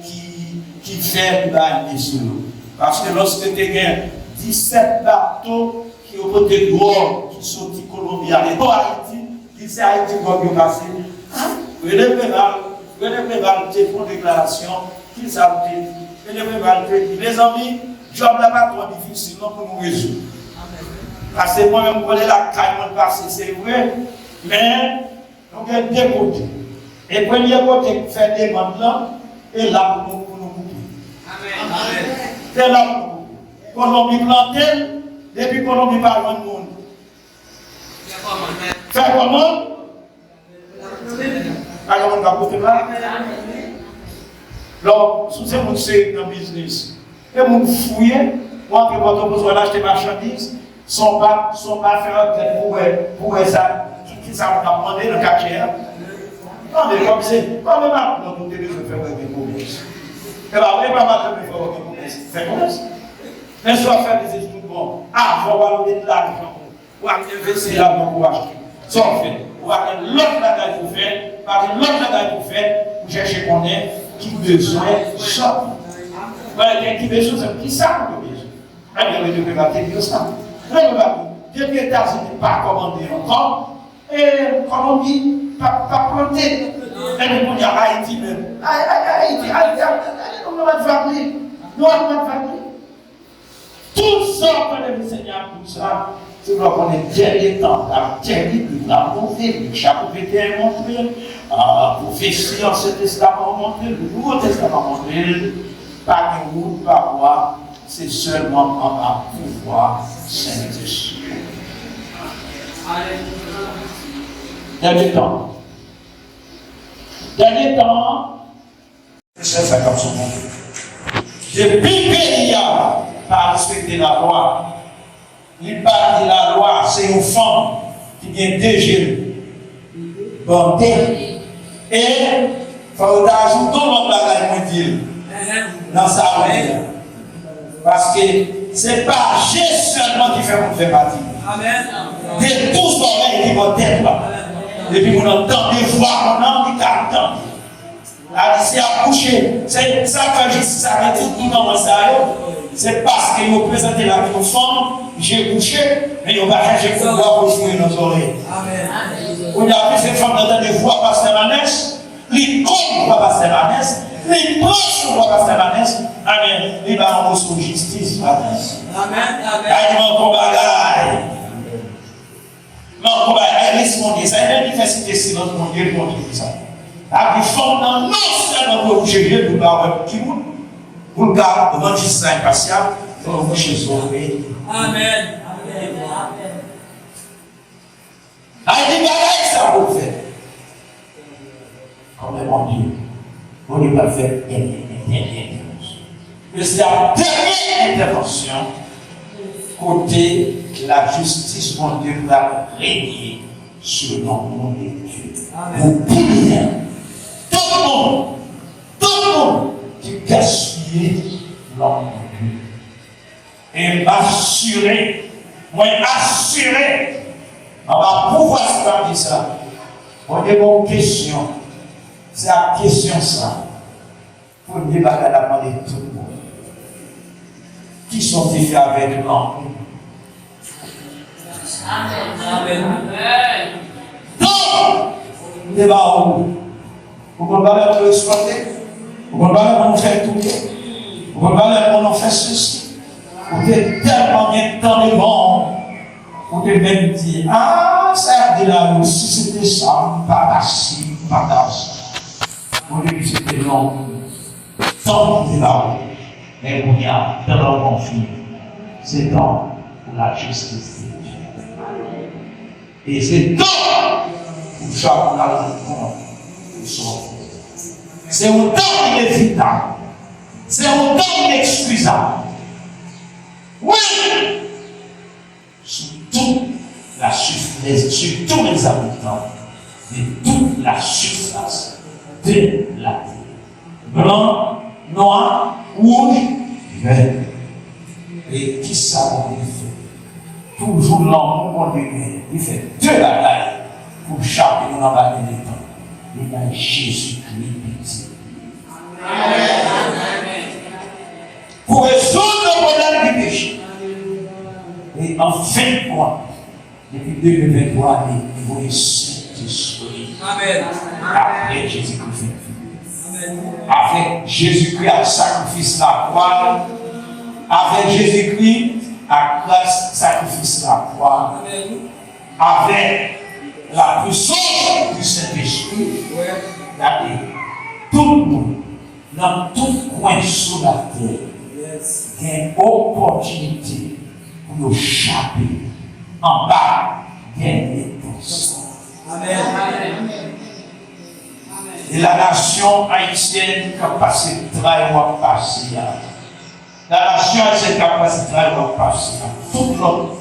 qui fait le bail sur nous. Parce que lorsque tu as 17 bateaux qui ont côté gros, qui sont de Colombie, à Haïti, qui c'est Haïti qui va passer, vous avez fait une déclaration, qui s'appelle. Les amis, job là pas trop difficile non pour nous résoudre. Parce que moi-même, je connais la caille, parce que c'est vrai, mais nous avons deux côtés. Et le premier côté, faire des demandes là, et là pour nous couper. Amen. C'est là pour nous couper. Colombie plantée, depuis Colombie pas loin de monde. Faire comment? Alors on va couper là. Donc, si c'est mon c'est dans le business, et mon fouiller, moi, que quand on besoin d'acheter marchandises, sont pas faire pour ça, qui ça va demander le quartier. Non, mais comme c'est, pas même dans tout les je fais des commerces. Et bien, on ne va pas faire des commerces. Faire commerce. Mais soit faire des études bon, on va donner de l'argent, ou investir l'argent pour acheter. Ça, on fait. On va faire l'autre bagaille pour faire, parce que l'autre bagaille pour faire, pour chercher qu'on est. Qui besoin ça. Voilà, qui besoin ça. Qui ça pour besoin? Alors, je vais battre ça. Depuis les États-Unis pas commandé encore, et Colombie pas planté. Et puis, il y a Haïti même. Haïti, on va te faire plus. Nous, on va te faire plus. Tout ça, quand le Seigneur, tout ça, c'est pour qu'on ait dernier temps, la dernière, la montée, chapitre 21 montré, prophétie, Ancien Testament montré, le Nouveau Testament montré, par une route, par voie, c'est seulement en un pouvoir Saint-Esprit. Dernier temps. Dernier temps, c'est ça comme son nom. Depuis qu'il y a pas respecté la loi, il parle de la loi, c'est une femme qui vient déjà bandée. Et il faut ajouter notre bagage mondial dans sa vie. Parce que ce n'est pas Jésus seulement qui fait pour faire partie. De tous les oreilles qui vont être là. Et puis on entend des voix, on entend des cartons. C'est à coucher. C'est ça que Jésus a dit tout dans ça. C'est parce qu'ils ont présenté la vie aux femmes, j'ai couché, mais ils n'ont pas cherché pour pouvoir construire nos oreilles. On a vu ces femmes dans des voix passer la neige, les comptes pour passer la neige, les proches pour passer la neige. Amen. Il va en sous justice. Amen. Amen. Mon bagaille. Mon bagaille, laisse-moi dire ça. Il y a une diversité si notre monde Dieu pour dire ça. La vie forme dans non seulement pour vous chérir, pour avoir qui vous. Pour le cas, devant Jésus impatiable, pour vous chez sauver. Amen. Aïe, ça vous fait. Comme mon Dieu, on ne peut pas faire une intervention. C'est la dernière intervention côté la justice, mon Dieu, va régner sur le nom de Dieu. Vous punir tout le monde qui gaspille l'homme de Dieu. Et m'assurer, on va pouvoir se parler ça. On a une question. C'est la question ça. Pour ne pas demander tout le monde. Qui sont faits avec l'homme? Amen. Non! Débat où? Vous ne pouvez pas nous exploiter? Vous ne pouvez pas nous faire tout? Vous ne pouvez pas nous faire ceci? Vous êtes tellement bien dans le monde. Vous pouvez même dire, ah, ça a dit là, si c'était ça, pas d'acide, pas d'acide. Vous dites que c'était long. Tant que là, mais vous y a dans le conflit. C'est temps pour la justice de Dieu. Et c'est temps pour chaque rencontre pour sauver. C'est un temps inévitable. C'est autant inexcusable. Oui! Sur toute la surface, sur tous les habitants de toute la surface de la terre. Blanc, noir, rouge, vert. Et qui ça on fait? Toujours l'amour de Dieu. Il fait deux batailles pour chacun dans la bataille des temps. Il a Jésus-Christ. Pour résoudre le problème du péché. Et en fin de mois, depuis 2023, il voit le Saint-Esprit. Après Jésus-Christ. Avec Jésus-Christ à sacrifice la croix. Avec Jésus-Christ à grâce sacrifice la croix. Avec la puissance du Saint-Esprit. Regardez, tout le monde, dans tout coin sur la terre, il y a une opportunité pour nous échapper en bas des réponses. Amen. Et la nation haïtienne qui a passé le travail va passer. La nation haïtienne qui a passé le travail va passer. Tout notre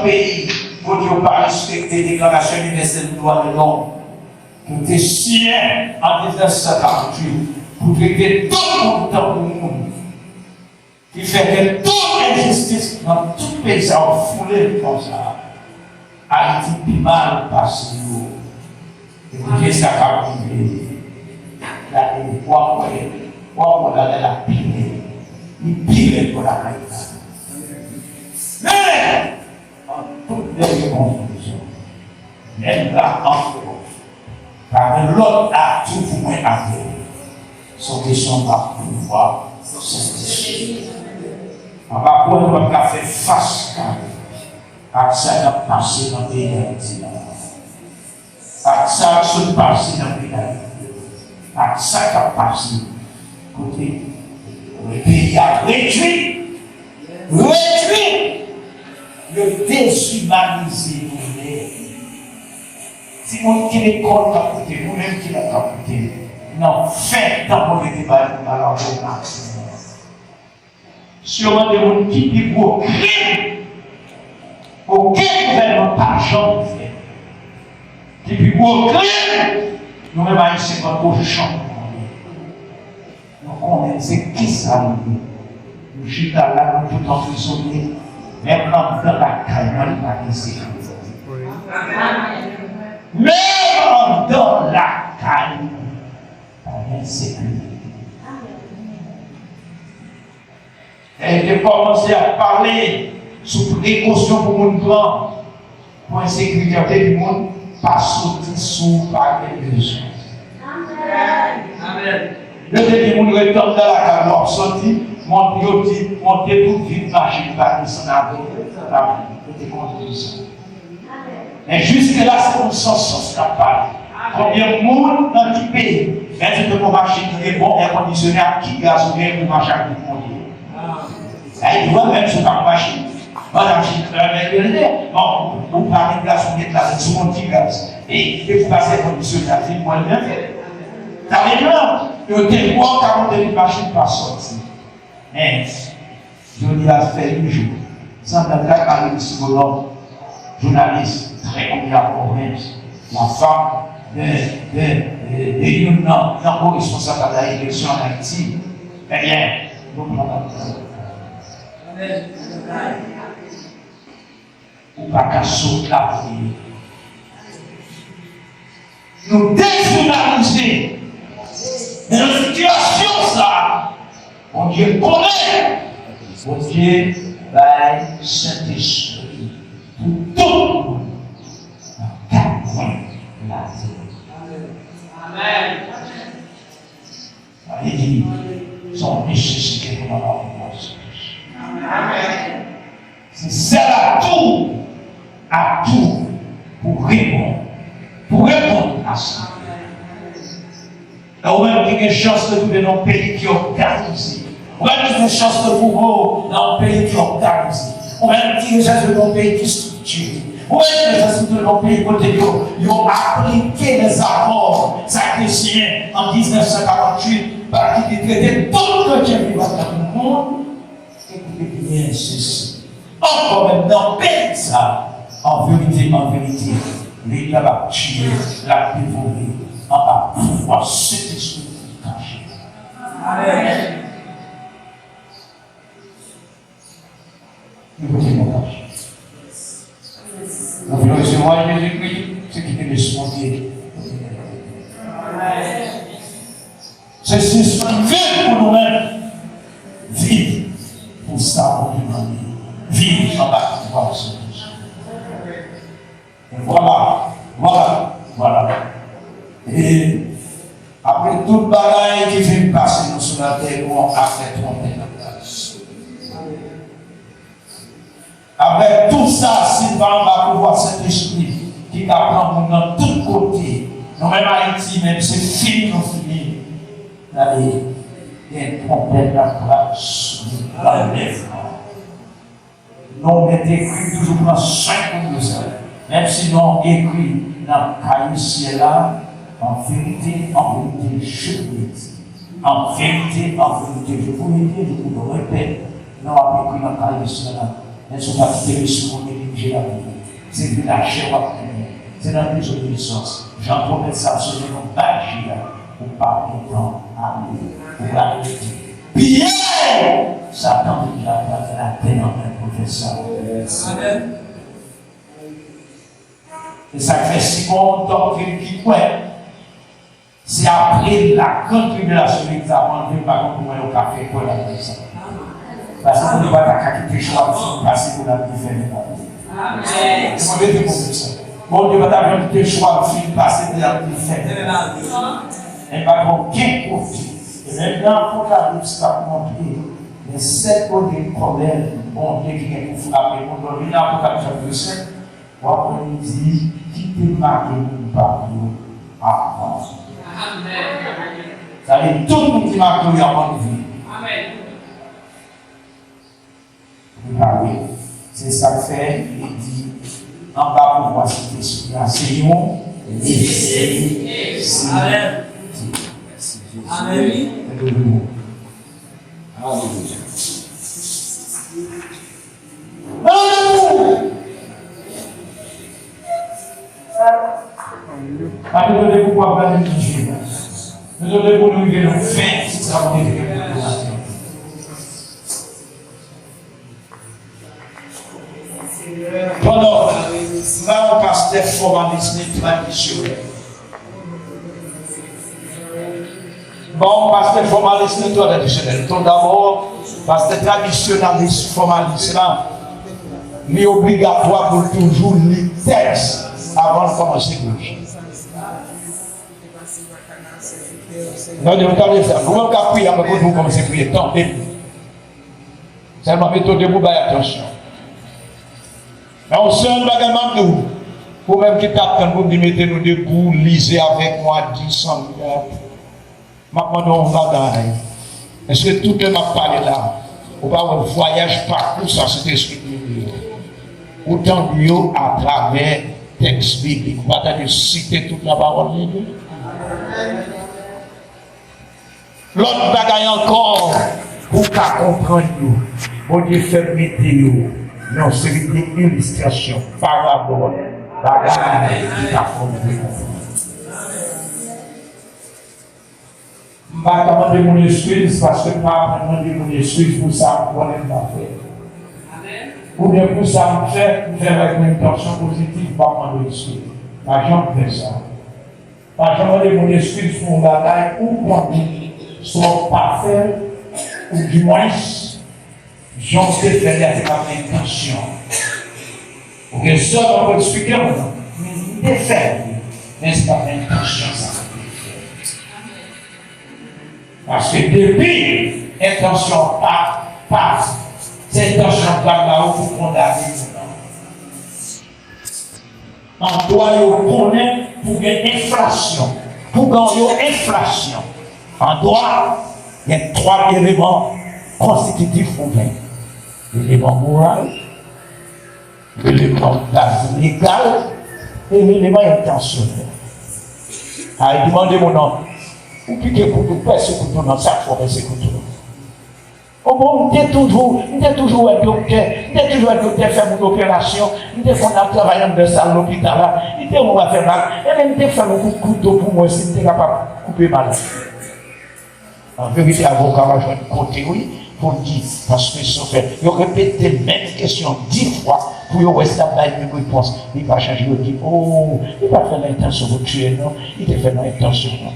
pays, pour ne pas respecter la déclaration universelle des droits de l'homme, qui était signé en 1948 pour régler tout le monde dans le monde, qui fait que toute injustice dans tout pays a foulé comme ça. Haïti plus mal passé. Et ça a arrivé. La pire. Il pire pour la Haïti. Mais, en toute les conclusions, même là encore, par l'autre a tout pour moi à faire. Son question va pouvoir s'intéresser. On va pouvoir faire face à ça qui a passé dans le pays d'Haïti. À ça qui se passe dans le pays d'Haïti. À ça qui a passé côté le pays a réduit le déshumanisé. Si on qui l'école t'a coûté, nous-mêmes qui l'a coûté, non, fait dans le débat dans la romance. Sûrement des gens qui vivent au crime, aucun gouvernement par jamais fait. Qui vivent au crime, nous-mêmes haïtiens quand on chante. Donc on sait qui ça nous. Nous chutons là, nous tout emprisonnés, même dans la caille, on n'a pas de sécurité. Même dans la caille, on a une sécurité. Elle a commencé à parler sous précaution pour mon grand, pour la sécurité du monde, pas sortir sous par les besoins. Amen. Le dernier monde retourne dans la caille, on sortit, monter pour vite marcher, pas de son avis, c'était contre. Mais jusque-là, c'est comme sens capable. Combien de monde dans le pays, même si on marche qui est bon, air conditionné, qui gaz ou bien pour marcher avec le monde. Il doit même se faire marcher. Madame, bon, vous parlez de glace, vous êtes là, c'est tout le monde qui gaz. Et vous passez conditionné, c'est moi le même fait. Ça veut dire, il y a des mois, 40 000 machines pas sortir. Mais, je dis à faire un jour, sans d'attaque par le psychologue, journaliste, très connu à la province, la femme de une responsable de l'élection en Haïti, eh bien, nous ne pouvons pas faire. Ou pas qu'à sauter la vie. Nous déshumaniser. Mais dans une situation, ça, mon Dieu connaît. Mon Dieu va Saint-Esprit pour tout le monde. Dans 4 coins de la terre. Amen. Il dit, son nécessité pour avoir une voix. Amen. C'est celle à tout pour répondre à ça. On a une chance de trouver dans un pays qui est organisé. On a une chance de trouver dans un pays qui est organisé. On a une chance de trouver dans un pays qui est structuré. On a une chance de trouver dans un pays qui a appliqué les accords sacrifiés en 1948. parce qu'il traitait tout chrétien qui va dans le monde, écoutez bien ceci. Encore maintenant, peine ça, en vérité, l'État va tuer, la dévorer, en va pouvoir cet esprit caché. Amen. Écoutez mon caché. Nous voulons recevoir Jésus-Christ, ce qui est responsable. C'est ce pour nous-mêmes. Vivre pour ça, pour nous-mêmes. Vivre en bas de pouvoir se Voilà. Et après toute bagaille qui vient passer nous sur la terre, on a fait tromper la place. Avec tout ça, Sylvain va pouvoir cet esprit qui apprend dans tous côtés. Nous même Haïti, même c'est fini, nous fini. Allez, il y a une trompette la place, dans le lèvement. Nous mettons écrit toujours dans 5 de ça. Même si nous écrit dans le cahier ciel là, en vérité, je vous le dis. En vérité, je vous le dis, je vous le répète. Nous avons écrit dans le cahier ciel là. Elles sont pas tirées sur mon dirigé la vie. C'est de la chair à venir. C'est dans les obéissances. J'en promets ça, ce n'est pas agir pour parler dans l'amour, pour la vérité. Pierre! Satan déjà va faire la peine en un professeur. Amen. Et ça fait si bon doctrine qui croit. C'est après la grande tribulation qui a enlevé par contre pour le café pour la personne. Parce qu'on ne va pas quitter le choix de passer pour la différence. Amen. C'est mauvais de ça. Bon Dieu va t'avoir quitté le choix de passer pour la différence. Et pas pour quel côté. Et maintenant, pour la Bible, ça va montrer les 7 côtés de problème. Bon Dieu qui est pour frapper. On doit venir à l'Apocalypse chapitre 5. On dit quittez ma gueule par nous avant. Amen. Ça veut dire tout le monde qui m'a cru avant de vivre. Amen. Ah oui, c'est ça que fait, il dit, en bas pour voir cet esprit, enseignons, et Amen. Amen. Attendez pourquoi pas de Dieu. Nous devons nous vivre en fin, si ça va être pendant là, on passe des formalismes traditionnels. Bon, on passe des formalismes traditionnels. Tout d'abord, parce que traditionnalisme, formalisme là, il obligatoire pour toujours les textes avant de commencer le projet. Non, je vais t'en dire ça. Comment on prier avant que vous commencez à prier? Tentez. Seulement, mettez debout, attention. Mais on sait un bagage de nous. Pour même qui t'attend, vous mettez-nous debout, lisez avec moi 10 ans. Maintenant, on va dans. Est-ce que tout le monde m'a parlé là? On va un voyage parcours, ça c'est esprit de Dieu. Autant mieux à travers texte biblique. On va citer toute la parole de Dieu. L'autre bagaille encore, pour qu'à comprendre nous, on dit faire météo. Non, c'est une illustration, parabole, bagaille qui t'a compris. Je ne vais pas demander mon excuse parce que je ne vais pas demander mon excuse pour ça, pour ne pas faire. Ou bien pour ça, je fais avec une intention positive, pas demander excuse. Par exemple, je fais ça. Par exemple, je mon excuse pour mon bagaille ou pour soit parfait, ou du moins, j'en sais faire avec ma intention. Pour que ça, on peut expliquer, mais il est fait. Mais c'est pas l'intention, ça. Parce que depuis, intention passe. Cette intention va là où vous condamnez. En toi, vous connaissez pour gagner inflation. Pour gagner inflation. En droit, il y a 3 éléments constitutifs ouverts. L'élément moral, l'élément légal et l'élément intentionnel. Allez, demandez mon nom. Ou piquer couteau, passer couteau dans sa fois, passer couteau. Oh bon, on était toujours un docteur, faire une opération, on était travaillant dans ça l'hôpital là, on va faire mal, et même on faire un coup de couteau pour moi si on était capable de couper mal. En vérité, l'avocat va jouer de côté, oui, pour dire, parce que ça fait, il répète les mêmes questions 10 fois, pour y rester à la même réponse. Il va changer, il dit, oh, il va faire l'intention de tuer, non, il te fait l'intention, non.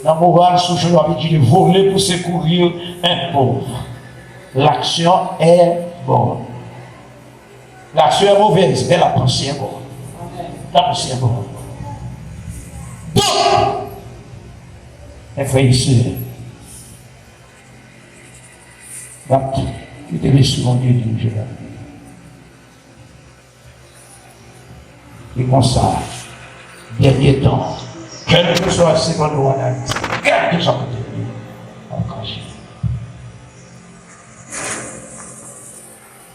Dans le moral, sous je l'avais dit de voler pour secourir un pauvre. L'action est bonne. L'action est mauvaise, mais la pensée est bonne. La pensée est bonne. Donc, mes frères et sœurs, tu te laisses mon Dieu diriger la vie. Et comme ça, dernier temps, quel que soit ce qu'on doit analyser, quel que soit le dernier, encore.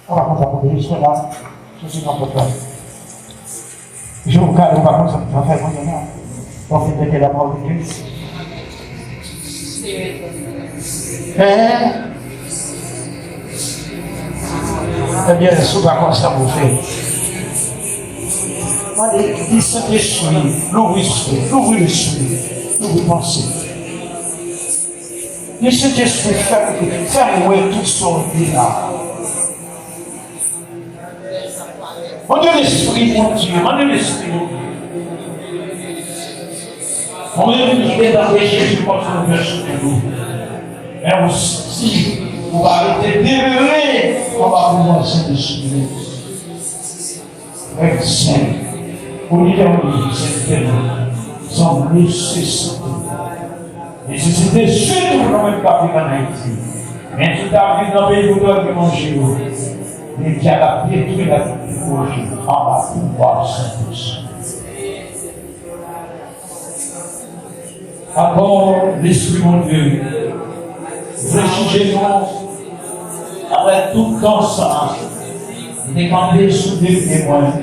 On va commencer à poser l'histoire là, je suis dans votre place. Je vous calme, on va commencer à faire mon honneur. On fait de la parole de Dieu. Eh bien, ce qu'on va commencer à vous faire. Il Saint-Esprit, l'ouvre l'esprit, l'ouvre pensée. Le Saint-Esprit fait mourir tout son là. Mon Dieu l'esprit, mon Dieu, mon Dieu l'esprit. On est venu dans les Jésus pour nous faire sur nous. Et aussi, on va arrêter d'élever, on va pouvoir Saint-Esprit. Avec Saint. Pour lui dire, c'est son nécessité. Nécessité surtout pour nous pas vivre en Haïti. Mais tout à fait dans le pays où nous devons manger. Mais qui a détruit la technologie en va pouvoir Saint-Esprit. Encore l'Esprit mon Dieu. Réfugiez-nous avec tout ensemble. Dépendez sous des témoins.